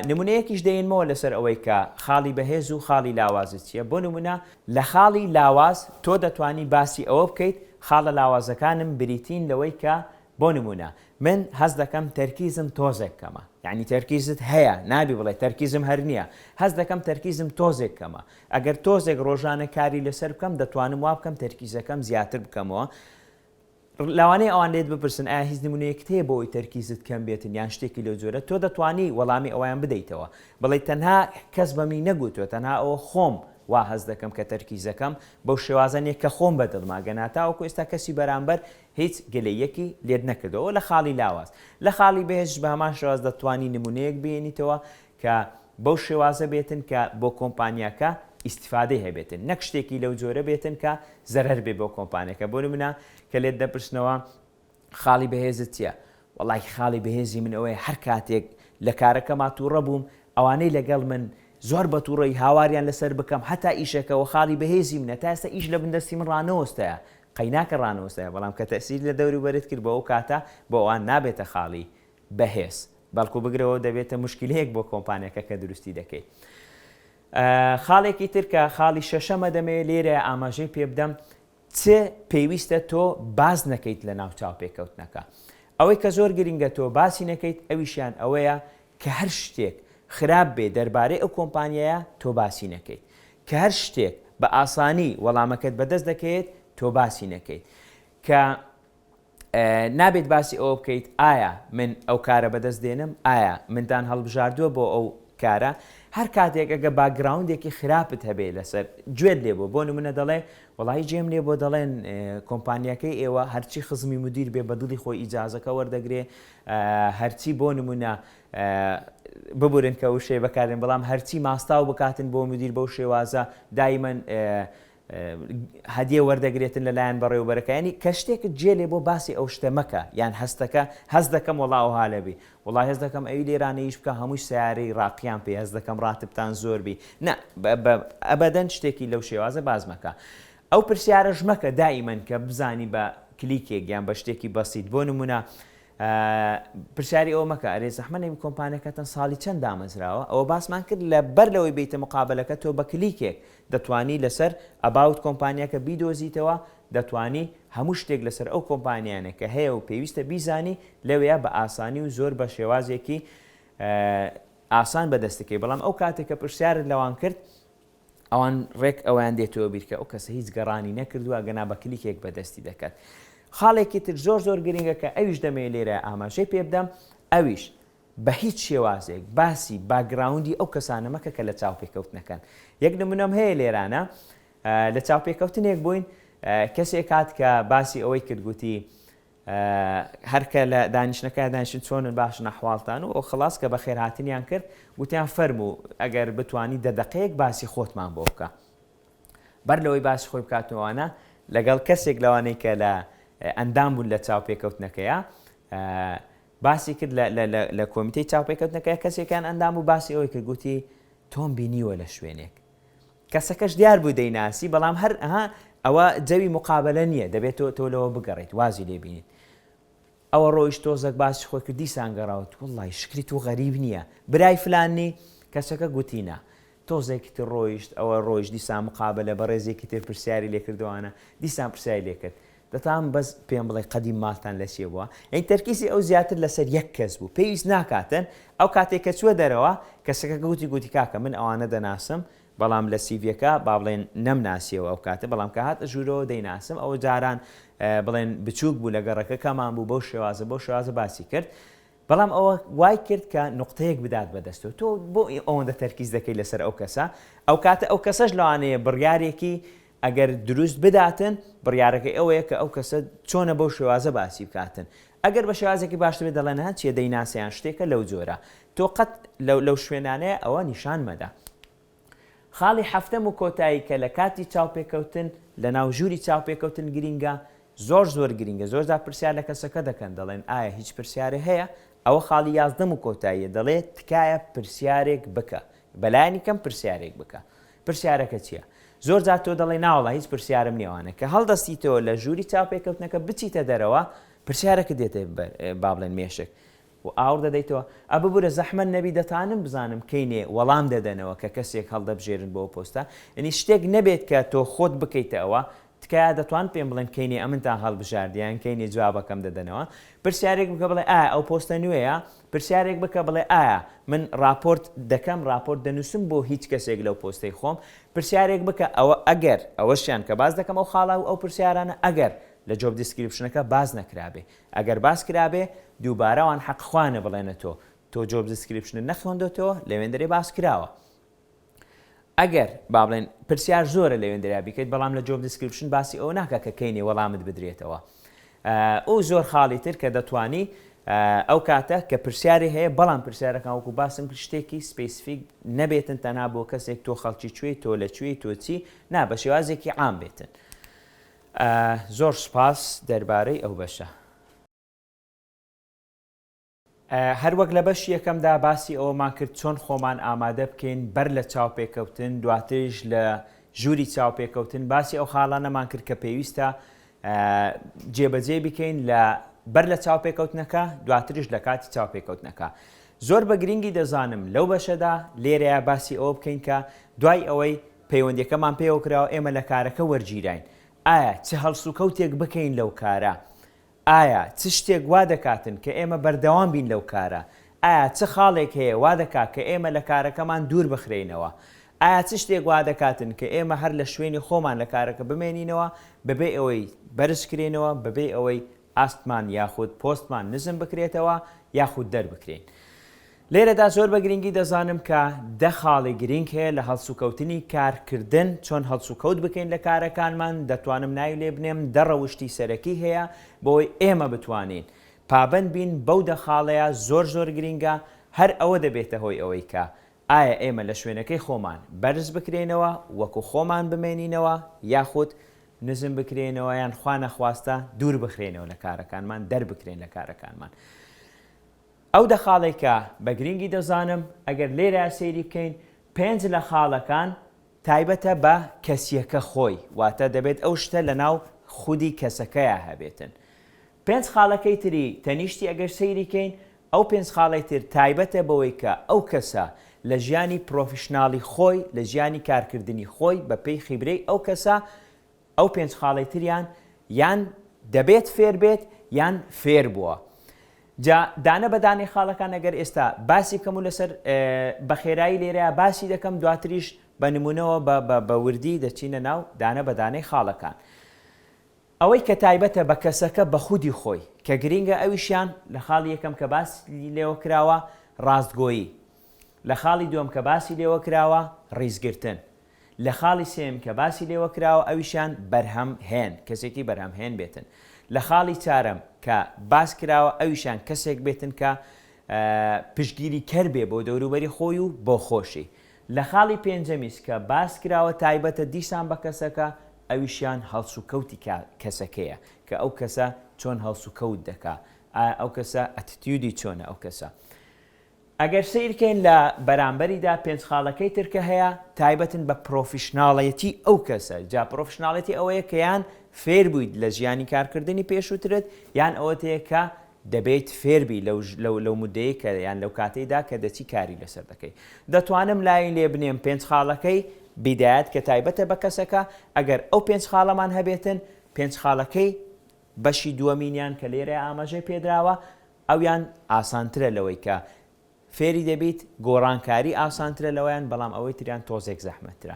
نمونەیەکیش دەینمەوە لەسەر ئەوەی کە خاڵی بەهێز و خاڵی لاوازت چییە بۆ نمونە لە خاڵی لاواز تۆ دەتوانی باسی ئەوە بکەیت خاڵە لاوازەکانم بریتین لەوەی کە بۆ نمونە من هەز دەکەم تەرکیزم تۆزێک کەمە یعنی تەرکیزت هەیە نابی بڵێ تەرکیزم هەر نییە هەز دەکەم تەرکیزم تۆزێک کەمە ئەگەر تۆزێک ڕۆژانە کاری لەسەر بکەم دەتوانم وا بکەم تەرکیزەکەم زیاتر بکەمەوە لەوانەیە ئەوان لێت بپرسن ئایا هیچ نمونەیەک هەیە بۆ ئەوی تەرکیزت کەم بێتن یان شتێکی لەو جۆرە تۆ دەتوانی وەڵامی ئەویان بدەیتەوە بڵێ تەنها کەس بەمی نەگوتوە تەنها ئەوە خۆم وا هەز دەکەم کە تەرکیزەکەم بەو شێوازانێک کە خۆم بەدڵماگەنا تاوەکو ئێستا کەسی بەرامبەر هیچ گلەیەکی لێت نەکردەوە لە خاڵی لاواز لە خاڵی بەهێز بە هەمان شێواز دەتوانی نمونەیەک بێنیتەوە کە بەو شێوازە بێتن کە بۆ کۆمپانیاکە ئیسیفادەی هەبێتن نەک شتێکی لەو جۆرە بێتن کە زەرەر بێ بۆ کۆمپانیەکە بۆ نمونە کە لێت دەپرسنەوە خاڵی بەهێزت چییە وەڵای خاڵی بەهێزی من ئەوەیە هەر کاتێک لە کارەکەما تووڕە بووم ئەوانەی لەگەڵ من زۆر بە تووڕەی هاواریان لەسەر بکەم هەتا ئیشەکەەوە خاڵی بەهێزی منە تا ئێستا ئیش لە بندەستی من ڕانەوەستەیە قەیناکە ڕانەوەستەیە بەڵام کە تەسیر لە دەوری وەرت کرد بە ئەو کاتە بۆ ئەوان نابێتە خاڵی بەهێز بەڵکو بگرەوە دەبێتە مشکلەیەک بۆ کۆمپانیەکە کە دروستی دەکەیت خاڵێکی تر کە خاڵی شەشەمە دەمەوێت لێرە ئاماژەی پێ بدەم چ پێویستە تۆ باز نەکەیت لە ناو چاو پێکەوتنەکە ئەوەی کە زۆر گرنگە تۆ باسی نەکەیت ئەویشیان ئەوەیە کە هەر شتێک خراپ بێ دەربارەی ئەو کۆمپانیایە تۆ باسی نەکەیت کە هەر شتێک بە ئاسانی وەڵامەکەت بەدەست دەکەیت تۆ باسی نەکەیت کە نابێت باسی ئەوە بکەیت ئایا من ئەو کارە بەدەست دێنم ئایا مندان هەڵبژاردووە بۆ ئەو کارە هەر کاتێک ئەگە باگراوندێکی خراپت هەبێ لەسەر گوێت لێ بۆ نمونە دەڵێ وڵی جێم لێ بۆ دەڵێن کۆمپانیەکەی ئێوە هەرچی خزمی مدیر بێ بە دڵی خۆی ئیجازەکە وەردەگرێ هەرچی بۆ نمونە ببورن کە وشێ بکارن بەڵام هەرچی ماستاو بکاتن بۆ مدیر بەو شێوازە دایمەن هەدیە وەردەگرێتن لەلایەن بەڕێوەبەرەکانی کە شتێکت جێ لێ بۆ باسی ئەو شتە مەکە یان هەستەکە هەز دەکەم وەڵاو هالەبی وڵای هەز دەکەم ئەوی لێرانەیش بکە هەمووی سیارەی ڕاقییان پێ هەز دەکەم ڕاتبتان زۆربی نه ئەبەدەن شتێکی لەو شێوازە باز مەکە ئەو پرسیارەش مەکە دائیمەن کە بزانی بە کلیکێک یان بە شتێکی بەسیت بۆ نمونە پرسیاری ئەوە مەکە ئەرێ زەحمەنێ کۆمپانیەکەتەن ساڵی چەند دامەزراوە ئەوە باسمان کرد لە بەر لەوەی بیتە مقابلەکە تۆ بە کلیکێک دەتوانی لەسەر ئەباوت کۆمپانیەکە بیدۆزیتەوە دەتوانی هەموو شتێک لەسەر ئەو کۆمپانیانە کە هەیە و پێویستە بیزانی لەوەیە بە ئاسانی و زۆر بە شێوازێکی ئاسان بەدەستەکەی بەڵام ئەو کاتێک کە پرسیارت لەوان کرد ئەوان ڕێک ئەویان دێتەوە بیرکە ئەو کەسە هیچ گەڕانی نەکردووە گەنا بە کلیکێک بەدەستی دەکات خاڵێکی تر زۆر گرنگە کە ئەویش دەمەوێت لێرە ئاماژەی پێ بدەم ئەویش بە هیچ شێوازێک باسی باگراوندی ئەو کەسانە مەکە کە لە چاوپێکەوتنەکەن یەک نمونەم هەیە لێرانە لە چاوپێکەوتنێک بووین کەسێک کات کە باسی ئەوەی کردگوتی هەرکە لە دانیشتەکە دانیشتن چۆنن باشن ئەحواڵتان و ئەو خلاص کە بە خێرهاتنیان کرد وتیان فەرموو ئەگەر بتوانی دەدەقەیەک باسی خۆتمان بۆ بکە بەر لەوەی باسی خۆی بکاتەوەوانە لەگەڵ کەسێک لەوانەی کە لە ئەندام بوون لە چاوپێکەوتنەکەیە باسی کرد لە کۆمیتەی چاوپێکەوتنەکەی کەسێکیان ئەندام و باسی ئەوەی کرد گوتی تۆم بینیوە لە شوێنێک کەسەکەش دیار بوو دەیناسی بەڵام هەر ئەوە جەوی مقابلە نییە دەبێت تۆ لەوە بگەڕێیت وازی لێبینیت ئەوە ڕۆیش تۆزێک باسی خۆی کردی سانگەڕاوت وڵی شکریت و غەریب نییە برای فلانی کەسەکە گوتینە تۆزێکی تر ڕۆیشت ئەوە ڕۆیش دیسان مقابلە بە ڕێزێکی تر پرسیاری لێکردوانە دیسان پرسیاری لێکرد دەتان بەس پێم بڵێ قەدیم ماڵتان لە چێ بووە ئەین تەرکیزی ئەو زیاتر لەسەر یەک کەس بوو پێویست ناکاتن ئەو کاتێک کە چوە دەرەوە کەسەکە گوتی کاکە من ئەوانە دەناسم بەڵام لە سیڤەکە با بڵێن نەمناسیەوە ئەو کاتە بەڵام کە هاتە ژوورەوە دەیناسم ئەوە جاران بڵێن بچووک بوو لە گەڕەکە کەمان بوو بۆ شێوازە باسی کرد بەڵام ئەوە وای کرد کە نقطەیەک بدات بەدەستەوە تۆ بۆ ئەوەندە تەرکیز دەکەی لەسەر ئەو کەسە ئەو کاتە ئەو کەسەش لەوانەیە بڕیارێکی ئەگەر دروست بداتن بڕیارەکەی ئەوەیە کە ئەو کەسە چۆنە بەو شێوازە باسی بکاتن ئەگەر بە شێوازێکی باشتر بێت دەڵێن ها چیە دەیناسییان شتێکە لەو جۆرە تۆ قەت لەو شوێنانەیە ئەوە نیشان مەدە خاڵی هەفتەم و کۆتایی کە لە کاتی چاوپێکەوتن لە ناو ژووری چاوپێکەوتن گرینگە زۆر گرینگە زۆردا پرسیار لە کەسەکە دەکەن دەڵێن ئایا هیچ پرسیارە هەیە ئەوە خاڵی یازدەم و کۆتاییە دەڵێت تکایە پرسیارێک بکە بەلایانی کەم پرسیارێک بکە پرسیارەکە چییە زۆر جار تۆ دەڵێ ناوەڵا هیچ پرسیارم نیێوانە کە هەڵدەستیتەوە لە ژووری چاوپێکەوتنەکە بچیتە دەرەوە پرسیارەکە دێتە با بڵێن مێشک و ئاور دەدەیتەوە ئەبە بورە زەحمە نەبی دەتانم بزانم کەینێ وەڵام دەدەنەوە کە کەسێک هەڵدەبژێرن بۆ پۆستە ئەنی شتێک نەبێت کە تۆ خۆت بکەیتە ئەوە تکایە دەتوان پێم بڵێن کەینێ ئەمنتان هەڵبژاردیان کەینێ جوابەکەم دەدەنەوە پرسیارێک بکە بڵێ ئایا ئەو پۆستە نوێیە پرسیارێک بکە بڵێ ئایا من راپۆرت دەکەم راپۆرت دەنووسم بۆ هیچ کەسێک لەو پۆستەی خۆم پرسیارێک بکە ئەوە ئەگەر ئەوەشیان کە باز دەکەم ئەو خاڵا و ئەو پرسیارانە ئەگەر لە جۆب دیسکریپشنەکە باز نەکرابێ ئەگەر باز کرابێ دووبارەوان حەقخواانە بڵێنە تۆ جۆب دیسکریپشنە نەخۆندۆتەوە لەوێندەرێ باس کراوە ئەگەر با بڵێن پرسیار زۆرە لەوێندەریا بیکەیت بەڵام لە جۆب دیسکریپشن باسی ئەو ناکە کە کەینێ وەڵامت بدرێتەوە ئەو زۆر خاڵی تر کە دەتوانی ئەو کاتە کە پرسیاری هەیە بەڵام پرسیارەکان وەکو باسم شتێکی سپیسیفیک نەبێتن تەنها بۆ کەسێک تۆ خەڵکی کوێی تۆ لەکوێی تۆ چی نا بە شێوازێکی عام بێتن زۆر سپاس دەربارەی ئەو بەشە هەر وەک لە بەش یەکەمدا باسی ئەوەمان کرد چۆن خۆمان ئامادە بکەین بەر لە چاوپێکەوتن دواترش لە ژووری چاوپێکەوتن باسی ئەو خاڵانەمان کرد کە پێویستە جێبەجێ بکەین لە بەر لە چاوپێکەوتنەکە دواترش لە کاتی چاوپێکەوتنەکە زۆر بە گرنگی دەزانم لەو بەشەدا لێرەیە باسی ئەوە بکەین کە دوای ئەوەی پەیوەندیەکەمان پێوە کراوە ئێمە لە کارەکە وەرگیراین ئایا چ هەڵسوکەوتێک بکەین لەو کارە ئایا چ شتێک وا دەکاتن کە ئێمە بەردەوام بین لەو کارە ئایا چ خاڵێک هەیە وا دەکات کە ئێمە لە کارەکەمان دوور بخرێنەوە ئایا چ شتێک وا دەکاتن کە ئێمە هەر لە شوێنی خۆمان لە کارەکە بمێنینەوە بەبێ ئەوەی بەرزکرێنەوە بەبێ ئەوەی ئاستمان یاخود پۆستمان نزم بکرێتەوە یاخود دەربکرێن لێرەدا زۆر بە گرنگی دەزانم کە دە خاڵی گرنگ هەیە لە هەڵسوکەوتنی کارکردن چۆن هەڵسوکەوت بکەین لە کارەکانمان دەتوانم ناوی لێ بنێم دە ڕەوشتی سەرەکی هەیە بۆی ئێمە بتوانین پابند بین بەو دە خاڵەیە زۆر گرنگە هەر ئەوە دەبێتە هۆی ئەوەی کە ئایا ئێمە لە شوێنەکەی خۆمان بەرز بکرێنەوە وەکو خۆمان بمێنینەوە یاخود نزم بکرێنەوە یان خوا نەخواستە دوور بخرێنەوە لە کارەکانمان دەربکرێن لە کارەکانمان ئەو دە خاڵێکە بە گرنگی دەزانم ئەگەر لێرە سەیری بکەین 5 لە خاڵەکان تایبەتە بە کەسیەکە خۆی واتە دەبێت ئەو شتە لە ناو خودی کەسەکەیە هەبێتن 5 خاڵەکەی تری تەنیشتی ئەگەر سەیریکەین ئەو 5 خاڵی تر تایبەتە بەوەی کە ئەو کەسە لە ژیانی پرۆفشناڵی خۆی لە ژیانی کارکردنی خۆی بە پێی خیبرەی ئەو کەسە ئەو 5 خاڵی تریان یان دەبێت فێر بێت یان فێر بووە جا دانە بەدانی خاڵەکان ئەگەر ئێستا باسی کەم و لەسەر بە خێرایی لێرەیە باسی دەکەم دواتریش بە نمونەوە بە وردی دەچینە ناو دانە بەدانەی خاڵەکان ئەوەی کە تایبەتە بە کەسەکە بە خودی خۆی کە گرینگە ئەویشیان لە خاڵی یەکەم کە باسی لێوە کراوە ڕاستگۆیی لە خاڵی دووەم کە باسی لێوە کراوە ڕیزگرتن لە خاڵی سێم کە باسی لێوە کراوە ئەویشان بەرهەم هێن کەسێکی بەرهەم هێن بێتن لە خاڵی چارەم کە باس کراوە ئەویشان کەسێک بێتن کە پشتگیری کەر بێ بۆ دەوروبەری خۆی و بۆ خۆشی لە خاڵی پێنجەمیش کە باس کراوە تایبەتە دیسان بە کەسەکە ئەویشیان هەڵسوکەوتی کەسەکەیە کە ئەو کەسە چۆن هەڵسوکەوت دەکا ئەو کەسە ئەتیتیودی چۆنە ئەو کەسە ئەگەر سیرکەین لە بەرامبەریدا 5 خاڵەکەی ترکە هەیە تایبەتن بە پرۆفشناڵەتی ئەو کەسە جا پرۆفشناڵەتی ئەوەیە کە یان فێر بوویت لە ژیانی کارکردنی پێشووترت یان ئەوەتەیە کە دەبێت فێربی لەو مودەیە کە یان لەو کاتەیدا کە دەچی کاری لەسەر دەکەی دەتوانم لای لێ بنێم 5 خاڵەکەی بیدایەت کە تایبەتە بە کەسەکە ئەگەر ئەو 5 خاڵەمان هەبێتن 5 خاڵەکەی بەشی دووەمینیان کە لێرە ئاماژەی پێدراوە ئەویان ئاسانترە لەوەی کە فێری دەبیت گۆڕانکاری ئاسانترە لەوەیان بەڵام ئەوەی تریان تۆزێک زەحمەترە.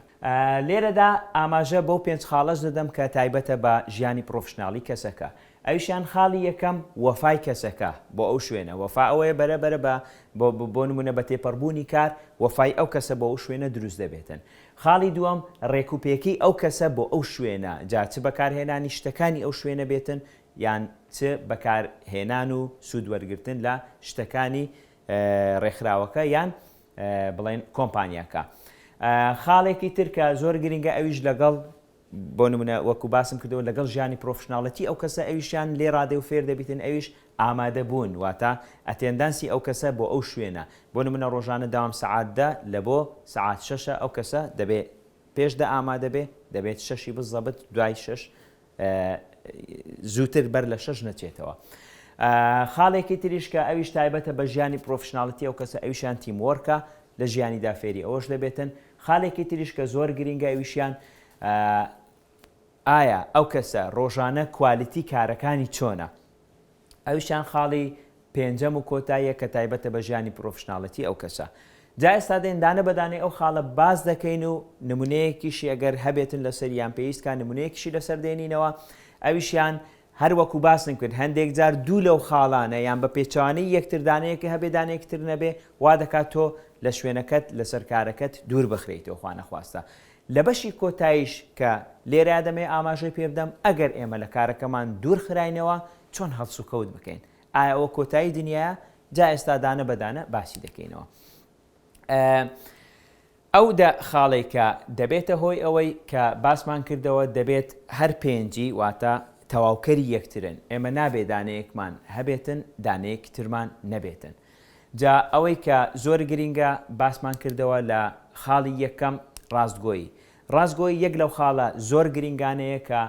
لێرەدا ئاماژە بەو 5 خاڵەش دەدەم کە تایبەتە بە ژیانی پرۆفشناڵی کەسەکە. ئەویشیان خاڵی یەکەم وەفای کەسەکە بۆ ئەو شوێنە وەفا ئەوەیە بەرەبەرە بۆ نمونە بە تێپەڕبوونی کار وەفای ئەو کەسە بۆ ئەو شوێنە دروست دەبێتن. خاڵی دووەم ڕێکوپێکی ئەو کەسە بۆ ئەو شوێنە جا چ بەکارهێنانی شتەکانی ئەو شوێنە بێتن یان چ بەکارهێنان و سوودوەرگرتن لە شتەکانی ڕێکخراوەکە یان بڵێن کۆمپانیاکە. خاڵێکی تر کە زۆر گرنگە ئەویش لەگەڵ بۆ نمونە وەکو باسم کردەوە لەگەڵ ژیانی پرۆفشناڵەتی ئەو کەسە ئەویشیان لێ ڕادێ و فێر دەبیتن ئەویش ئامادە بوون واتە ئەتێندانسی ئەو کەسە بۆ ئەو شوێنە بۆ نمونە ڕۆژانە داوام سەعاتدا لە بۆ سەعات 6 ئەو کەسە دەبێت پێشدا ئامادە بێ دەبێت 6 بزەبت دوای 6 زووتر بەر لە 6 نەچێتەوە. خاڵێکی تریش کە ئەویش تایبەتە بە ژیانی پرۆفشناڵەتی ئەو کەسە ئەویشیان تیموەرکە لە ژیانی دافێری ئەوەش دەبێتن. خاڵێکی تریش کە زۆر گرنگە ئەویشیان ئایا ئەو کەسە ڕۆژانە کوالیتی کارەکانی چۆنە ئەویشیان خاڵی پێنجەم و کۆتاییە کە تایبەتە بە ژیانی پرۆفشناڵەتی ئەو کەسە. جا ئێستا دێندانە بەدانەی ئەو خاڵە باز دەکەین و نمونەیەکیشی ئەگەر هەبێتن لەسەریان پێویستکە نمونەیەکیشی لەسەر دێنینەوە ئەویشیان هەر وەکو باسن کرد هەندێک جار دوو لەو خاڵانە یان بە پێچوانەی یەکتردانەیەکە هەبێ دانەیەکتر نەبێ وا دەکات تۆ لە شوێنەکەت لەسەر کارەکەت دوور بخرێتەوە خوا نەخواستە. لە بەشی کۆتاییش کە لێرە دەمێ ئاماژەی پێ بدەم ئەگەر ئێمە لە کارەکەمان دوور خراینەوە چۆن هەڵس و کەوت بکەین ئایا ئەوە کۆتایی دنیاە جا ئێستا دانە بەدانە باسی دەکەینەوە. ئەو خاڵی کە دەبێتە هۆی ئەوەی کە باسمان کردەوە دەبێت هەر پێنجی واتە تەواوکەری یەکترن ئێمە نابێ دانەیەکمان هەبێتن دانەیەکی ترمان نەبێتن. جا ئەوەی کە زۆر گرینگە باسمان کردەوە لە خاڵی یەکەم ڕاستگۆی یەک لەو خاڵە زۆر گرنگانەیە کە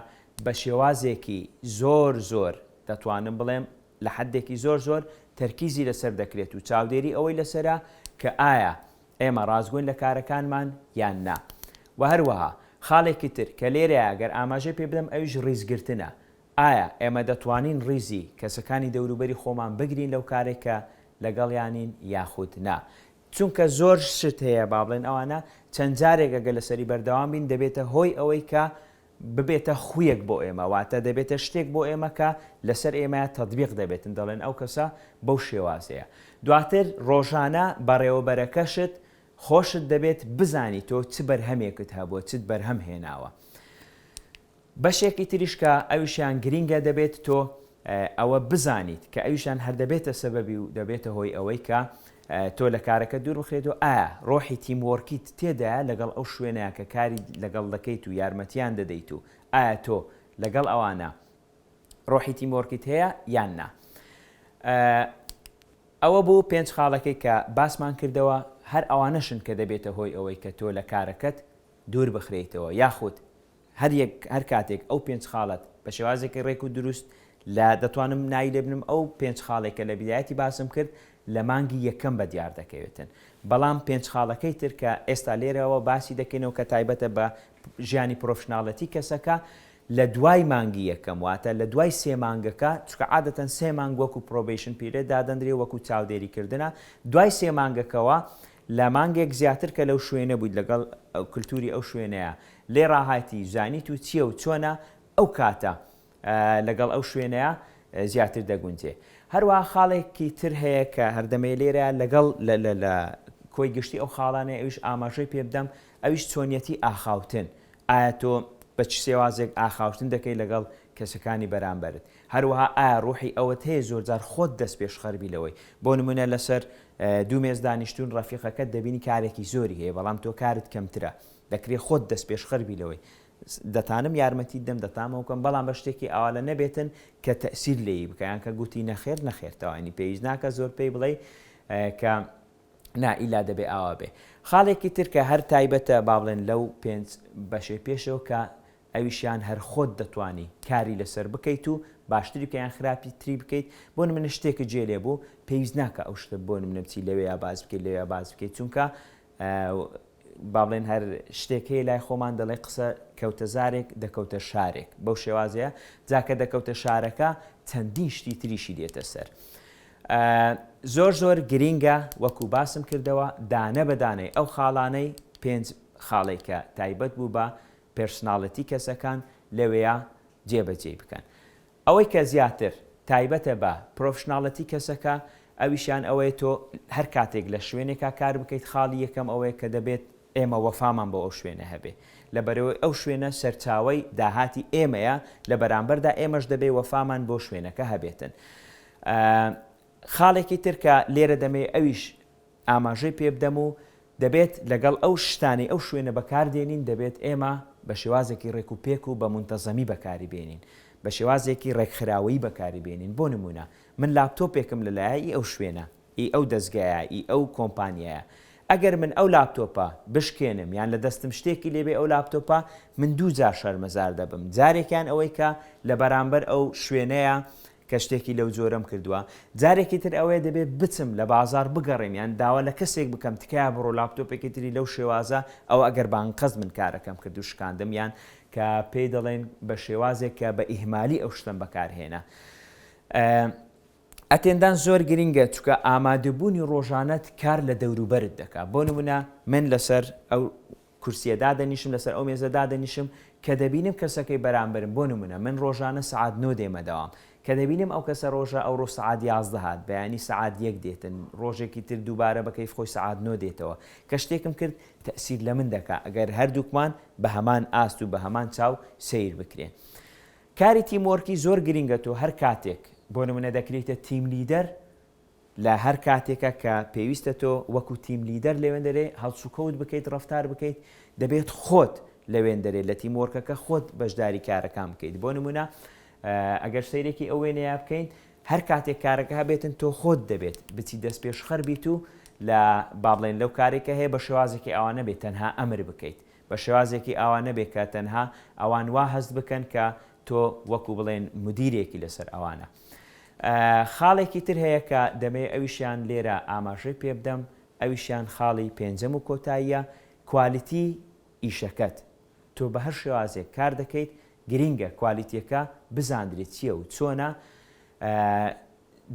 بە شێوازێکی زۆر دەتوانم بڵێم لە حدێکی زۆر تەرکیزی لەسەر دەکرێت و چاودێری ئەوەی لەسرە کە ئایا ئێمە ڕاستگۆین لە کارەکانمان یان نا. و هەروەها خاڵێکی تر کە لێرە ئەگەر ئاماژەی پێ بدەم ئەویش ڕیزگرتنە ئایا ئێمە دەتوانین ڕیزی کەسەکانی دەوروبەری خۆمان بگرین لەو کارێکە لەگەڵیانین یاخود نا. چونکە زۆر شت هەیە با بڵێن ئەوانە چەند جارێک ئەگە لەسەری بەردەوام بین دەبێتە هۆی ئەوەی کە ببێتە خویەک بۆ ئێمە واتە دەبێتە شتێک بۆ ئێمە کە لەسەر ئێمە تەطبیق دەبێتن دەڵێن ئەو کەسە بەو شێوازەیە. دواتر ڕۆژانە بەڕێوەبەرەکەشت خۆشت دەبێت بزانی تۆ چ بەرهەمێکت هەبووە چت بەرهەم هێناوە. بەشێکی تریشکە ئەویشیان گرینگە دەبێت تۆ ئەوە بزانیت کە ئەویشان هەر دەبێتە سەبەبی و دەبێتە هۆی ئەوەی کە تۆ لە کارەکە دوور بخرێتەوە ئایا ڕۆحی تیموەرکیت تێدایە لەگەڵ ئەو شوێنەیە کە کاری لەگەڵ دەکەیت و یارمەتیان دەدەیت و ئایا تۆ لەگەڵ ئەوانە ڕۆحی تیموەرکیت هەیە یان نا. ئەوە بوو 5 خاڵەکەی کە باسمان کردەوە هەر ئەوانەشن کە دەبێتە هۆی ئەوەی کە تۆ لە کارەکەت دوور بخرێتەوە یاخود هەر کاتێک ئەو 5 خاڵەت بە شێوازێکی ڕێک و دروست لە دەتوانم نای لێ بنم ئەو 5 خاڵێکە لە بیدایەتی باسم کرد لە مانگی یەکەم بە دیار دەکەوێتن. بەڵام 5 خاڵەکەی تر کە ئێستا لێرەوە باسی دەکەینەوە کە تایبەتە بە ژیانی پرۆفشناڵەتی کەسەکە لە دوای مانگی یەکەم واتە لە دوای 3 مانگەکە چکە عادەتەن 3 مانگ وەکو پرۆبیشن پیرێت دادەندرێ وەکو چاودێریکردنە دوای 3 مانگەکەوە لە مانگێک زیاتر کە لەو شوێنە بوویت لەگەڵ کللتوری ئەو شوێنەیە لێ ڕاهاتی زانیت و چییە و چۆنە ئەو کاتە لەگەڵ ئەو شوێنەیە زیاتر دەگونجێ. هەروە خاڵێکی تر هەیە کە هەردەمەی لێرە لەگەڵ لە کۆی گشتی ئەو خاڵانەیە ئەویش ئاماژەی پێ بدەم ئەویش چۆنیەتی ئاخاوتن ئایا تۆ بە چ شێوازێک ئاخاوتن دەکەی لەگەڵ کەسەکانی بەرامبەرت هەروەها ئایا ڕوحی ئەوەت هەیە زۆرجار خۆت دەست پێش خەربی لەوەی بۆ نمونە لەسەر دوو مێز دانیشتون ڕەفیقەکەت دەبینی کارێکی زۆری هەیە بەڵام تۆ کارت کەمترە دەکرێت خۆت دەست پێش خەربی لەوەی دەتانم یارمەتی دەم دەتامەوەکەم بەڵام بە شتێکی ئاوالە نەبێتن کە تەسیر لێی بکەیان کە گوتی نەخێر نەخێرتەوەنی پێویست ناکە زۆر پێی بڵێ کە نائیلا دەبێ ئاوا بێ. خاڵێکی تر کە هەر تایبەتە با بڵێن لەو 5 بەشەی پێشەوە کە ئەویشیان هەر خۆت دەتوانی کاری لەسەر بکەیت و باشتری بکەیان خراپی تری بکەیت بۆ منە شتێکە جێلێ بوو پێویست ناکە ئەو شتە بۆ منە بچی لەوەیە باز بکەیت لەوێ باز بکەیت چونکە با بڵێن هەر شتێکەیە لای خۆمان دەڵێ قسە کەوتە زارێک دەکەوتە شارێک بەو شێوازەیە جاکە دەکەوتە شارەکە چەندین شتی تریشی دێتە سەر. زۆر گرینگە وەکو باسم کردەوە دانە بەدانەی ئەو خاڵانەی 5 خاڵێکە تایبەت بوو بە پێرسناڵەتی کەسەکان لەوەیە جێبەجێ بکەن. ئەوەی کە زیاتر تایبەتە بە پرۆفشناڵەتی کەسەکە ئەویشیان ئەوەیە تۆ هەر کاتێک لە شوێنێکا کار بکەیت خاڵی یەکەم ئەوەیە کە دەبێت ئێمە وەفامان بۆ ئەو شوێنە هەبێ لەبەرەوەی ئەو شوێنە سەرچاوی داهاتی ئێمەیە لە بەرامبەردا ئێمەش دەبێ وەفامان بۆ شوێنەکە هەبێتن. خاڵێکی ترکە لێرە دەمێ ئەویش ئاماژەی پێ بدەم و دەبێت لەگەڵ ئەو شتانی ئەو شوێنە بەکاردێنین دەبێت ئێمە بە شێوازێکی ڕێک و پێک و بە منتەزەمی بەکاری بێنین بە شێوازێکی ڕێکخراوەی بەکاری بێنین. بۆ نمونە من لاپتۆپێکم لەلایە ئەو شوێنە ئەو دەستگایە ئەو کۆمپانیایە ئەگەر من ئەو لاپتۆپە بشکێنم یان لە دەستم شتێکی لێبێ ئەو لاپتۆپە من 2 جار شەرمەزار دەبم. جارێکیان ئەوەی کە لە بەرامبەر ئەو شوێنەیە کە شتێکی لەو جۆرەم کردووە، جارێکی تر ئەوەیە دەبێت بچم لە بازار بگەڕێم یان داوا لە کەسێک بکەم تکایە بڕۆ لاپتۆپێکی تری لەو شێوازە ئەو ئەگەر بانقەز من کارەکەم کرد و شکاندم یان کە پێی دەڵێن بە شێوازێک کە بە ئیهمالی ئەو شتم بەکارهێنا. ئەتێندان زۆر گرینگە چونکە ئامادەبوونی ڕۆژانەت کار لە دەوروبەرت دەکات. بۆ نمونە من لەسەر ئەو کورسیەدا دەنیشم لەسەر ئەو مێزەدا دەنیشم کە دەبینم کەسەکەی بەرامبرم. بۆ نمونە من ڕۆژانە سعات 9 دێمەداوام کە دەبینم ئەو کەسە ڕۆژە ئەوڕۆ سعات 11 هات بەیانی سعات 1 دێتن ڕۆژێکی تر دووبارە بەکەیف خۆی سعات 9 دێتەوە کە شتێکم کرد تەسیر لە من دەکات ئەگەر هەردووکمان بە هەمان ئاست و بە هەمان چاو سیر بکرێن. کاری تیمۆرکی زۆر گرینگە تۆ هەر کاتێک بۆ نمونە دەکرێتە تیم لیدەر لە هەر کاتێکە کە پێویستە تۆ وەکو تیم لیدەر لەوێندەرێ هەڵسوکەوت بکەیت ڕەفتار بکەیت دەبێت خۆت لەوێندەرێ لە تیمۆرکەکە خۆت بەشداری کارەکان بکەیت. بۆ نمونە ئەگەر سەیرێکی ئەو وێنەیە بکەین هەر کاتێک کارەکە هەبێتن تۆ خۆت دەبێت بچی دەست پێش خەر بیت و لە بابڵێن لەو کارێکە هەیە بە شێوازێکی ئەوانە بێت تەنها ئەمر بکەیت بە شێوازێکی ئەوانە بێت کە تەنها ئەوان وا هەست بکەن کە تۆ وەکو بڵێن مدیرێکی لەسەر ئەوانە. خاڵێکی تر هەیە کە دەمێ ئەویشیان لێرە ئاماژەی پێ بدەم ئەویشیان خاڵی پێنجەم و کۆتاییە کوالیتی ئیشەکەت. تۆ بە هەر شێوازێک کار دەکەیت گرینگە کوالیتیەکە بزاندرێت چییە و چۆنە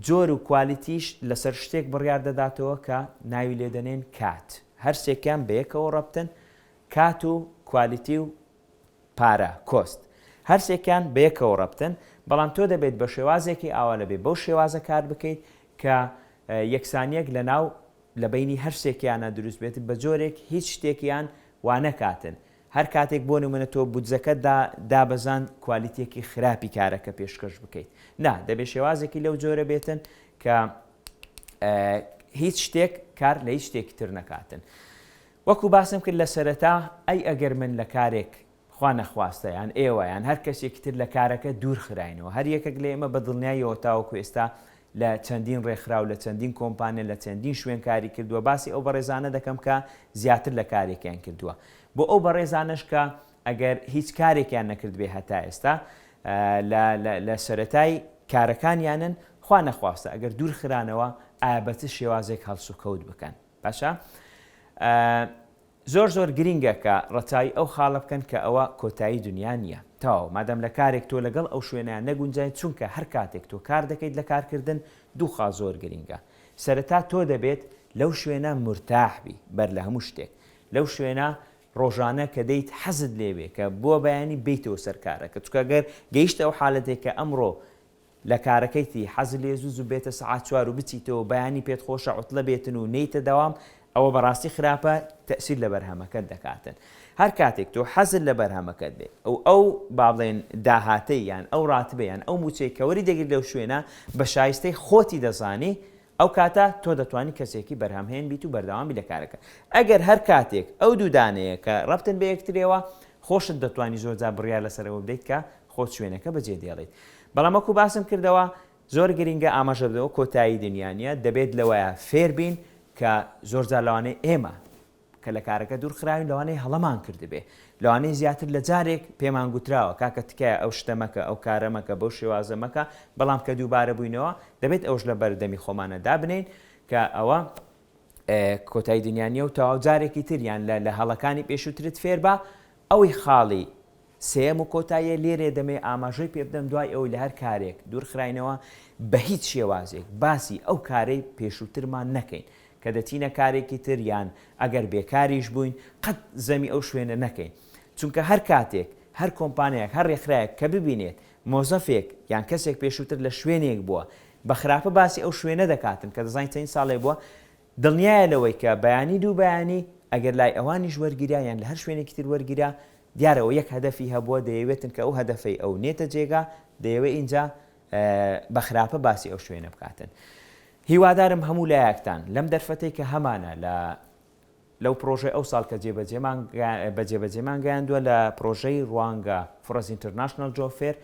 جۆر و کوالیتیش لەسەر شتێک بڕیار دەداتەوە کە ناوی لێدەنێن کات. هەر سێکیان بەیەکەوە ڕەبتن کات و کوالیتی و پارە کۆست هەر سێکیان بەیەکەوە ڕەبتن بەڵام تۆ دەبێت بە شێوازێکی ئاوا لەبێ بەو شێوازە کار بکەیت کە یەکسانیەک لە ناو لە بینی هەر سێکیانە دروست بێت بە جۆرێک هیچ شتێکیان وانەکاتن. هەر کاتێک بۆ نمونە تۆ بودجەکە دابەزان کوالیتیەکی خراپی کارەکە پێشکەش بکەیت. نا دەبێت شێوازێکی لەو جۆرە بێتن کە هیچ شتێک کار لە هیچ شتێکی تر نەکاتن. وەکو باسم کرد لە سەرەتا ئەگەر من لە کارێک خوا نەخواستە یان ئێوە یان هەر کەسێکی تر لە کارەکە دوور خراینەوە هەر یەکێک لە ئێمە بە دڵنیاییەوە تاوەکو ئێستا لە چەندین ڕێکخراو لە چەندین کۆمپانیا لە چەندین شوێن کاری کردووە باسی ئەو بەڕێزانە دەکەم کە زیاتر لە کارێکیان کردووە. بۆ ئەو بەڕێزانش کە ئەگەر هیچ کارێکیان نەکرد بێ هەتا ئێستا لە سەرەتای کارەکانیانن خوا نەخواستە ئەگەر دوور خرانەوە ئابەت شێوازێک هەڵسوکەوت بکەن. باشە زۆر گرینگە کە ڕەچاوی ئەو خاڵە بکەن کە ئەوە کۆتایی دنیا نییە تاو مادەم لە کارێک تۆ لەگەڵ ئەو شوێنیان نەگونجای چونکە هەر کاتێک تۆ کار دەکەیت لە کارکردن دوو خاڵ زۆر گرینگە. سەرەتا تۆ دەبێت لەو شوێنە مرتاحبی بەر لە هەموو شتێک لەو شوێنە ڕۆژانە کە دەیت حەزت لێبێ کە بۆ بەیانی بیتەوە سەرکارەکە چونکە گەر گەیشتە ئەو حالەتێک کە ئەمڕۆ لە کارەکەیتی حەز لێ زوو بێتە سەعات 4 و بچیتەوە بەیانی پێت خۆشە عوتڵە بێتن و نەیتە دەوام ئەوە بەڕاستی خراپە تەسیر لە بەرهەمەکەت دەکاتن. هەر کاتێک تۆ حەزت لە بەرهەمەکەت بێ ئەو بابڵێن داهاتەی یان ئەو ڕاتبەیان ئەو موچەیەکەوەری دەگیر لەو شوێنە بە شایستەی خۆتی دەزانی ئەو کاتە تۆ دەتوانانی کەسێکی بەرهەمهێن بیت و بەردەوامی لە کارەکە. ئەگەر هەر کاتێک ئەو دوودانەیە کە ڕەبتن بە یەکترەوە خۆشت دەتوانی زۆرجار بڕیار لەسەرەوە بدەیت کە خۆت شوێنەکە بەجێ دێڵیت. بەڵام وەکو باسم کردەوە زۆر گرینگە ئاماژە بدەوە کۆتایی دنیاە دەبێت لەوەیە فێر بین کە زۆرجار لەوانەیە ئێمە کە لە کارەکە دوور خراوین لەوانەیە هەڵەمان کردبێ لەوانەیە زیاتر لە جارێک پێمان گوتراوە کاکە تکایە ئەو شتەمەکە ئەو کارەمەکە بەو شێوازەمەکە بەڵام کە دووبارە بووینەوە دەبێت ئەوش لە بەردەمی خۆمانە دابنین کە ئەوە کۆتایی دنیاە و تەواو جارێکی تریان لە هەڵەکانی پێشووترت فێر بە ئەوەی خاڵی سێم و کۆتاییە لێرێ دەمێ ئاماژەی پێ بدەم دوای ئەو لە هەر کارێک دوورخراینەوە بە هیچ شێوازێک باسی ئەو کارەی پێشووترمان نەکەین کە دەچینە کارێکی تر یان ئەگەر بێکاریش بووین قەت زەمی ئەو شوێنە نەکەین چونکە هەر کاتێک هەر کۆمپانیایەک هەر ڕێکخراەک کە ببینێت مۆزەفێک یان کەسێک پێشووتر لە شوێنێک بووە بە خراپە باسی ئەو شوێنە دەکاتن کە دەزانین چەند ساڵێ بووە دڵنیایە لەوەی کە بەیانی دوو بەیانی ئەگەر لای ئەوانیش وەرگیرا یان لە هەر شوێنێکی تر وەرگیرا دیارەوە یەک هەدەفی هەبووە دەیەوێتن کە ئەو هەدەفەی ئەو نێتە جێگا دەیەوێت اینجا بە خراپە باسی ئەو شوێنە بکاتن. هیوادارم هەموو لایەکتان لەم دەرفەتەی کە هەمانە لەو پرۆژەی ئەو ساڵ کە بەجێبەجێمان گەیاندووە لە پرۆژەی ڕوانگە فرۆز ئینتەرناشنال جۆب فێر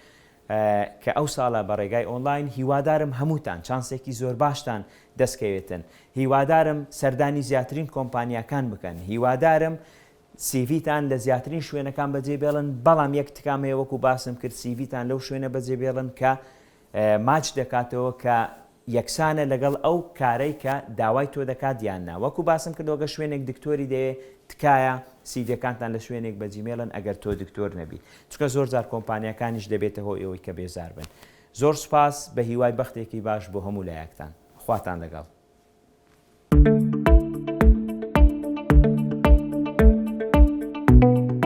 کە ئەو ساڵە بە ڕێگای ئۆنلاین هیوادارم هەمووتان چانسێکی زۆر باشتان دەستکەوێتن. هیوادارم سەردانی زیاترین کۆمپانیاکان بکەن. هیوادارم سیڤیتان لە زیاترین شوێنەکان بەجێبێڵن بەڵام یەک تکامەیە وەکو باسم کرد سیڤیتان لەو شوێنە بەجێبێڵن کە ماچ دەکاتەوە کە یەکسانە لەگەڵ ئەو کارەی کە داوای تۆ دەکات یاننا وەکو باسم کردەوەگە شوێنێک دکتۆری دەیە تکایە سیڤەکانتان لە شوێنێک بەجیمێڵن ئەگەر تۆ دکتۆر نەبی چونکە زۆر جار کۆمپانیەکانیش دەبێتە هۆی ئەوەی کە بێزار بن. زۆر سوپاس بە هیوای بەختێکی باش بۆ هەموو لایەکتان خواتان لەگەڵ.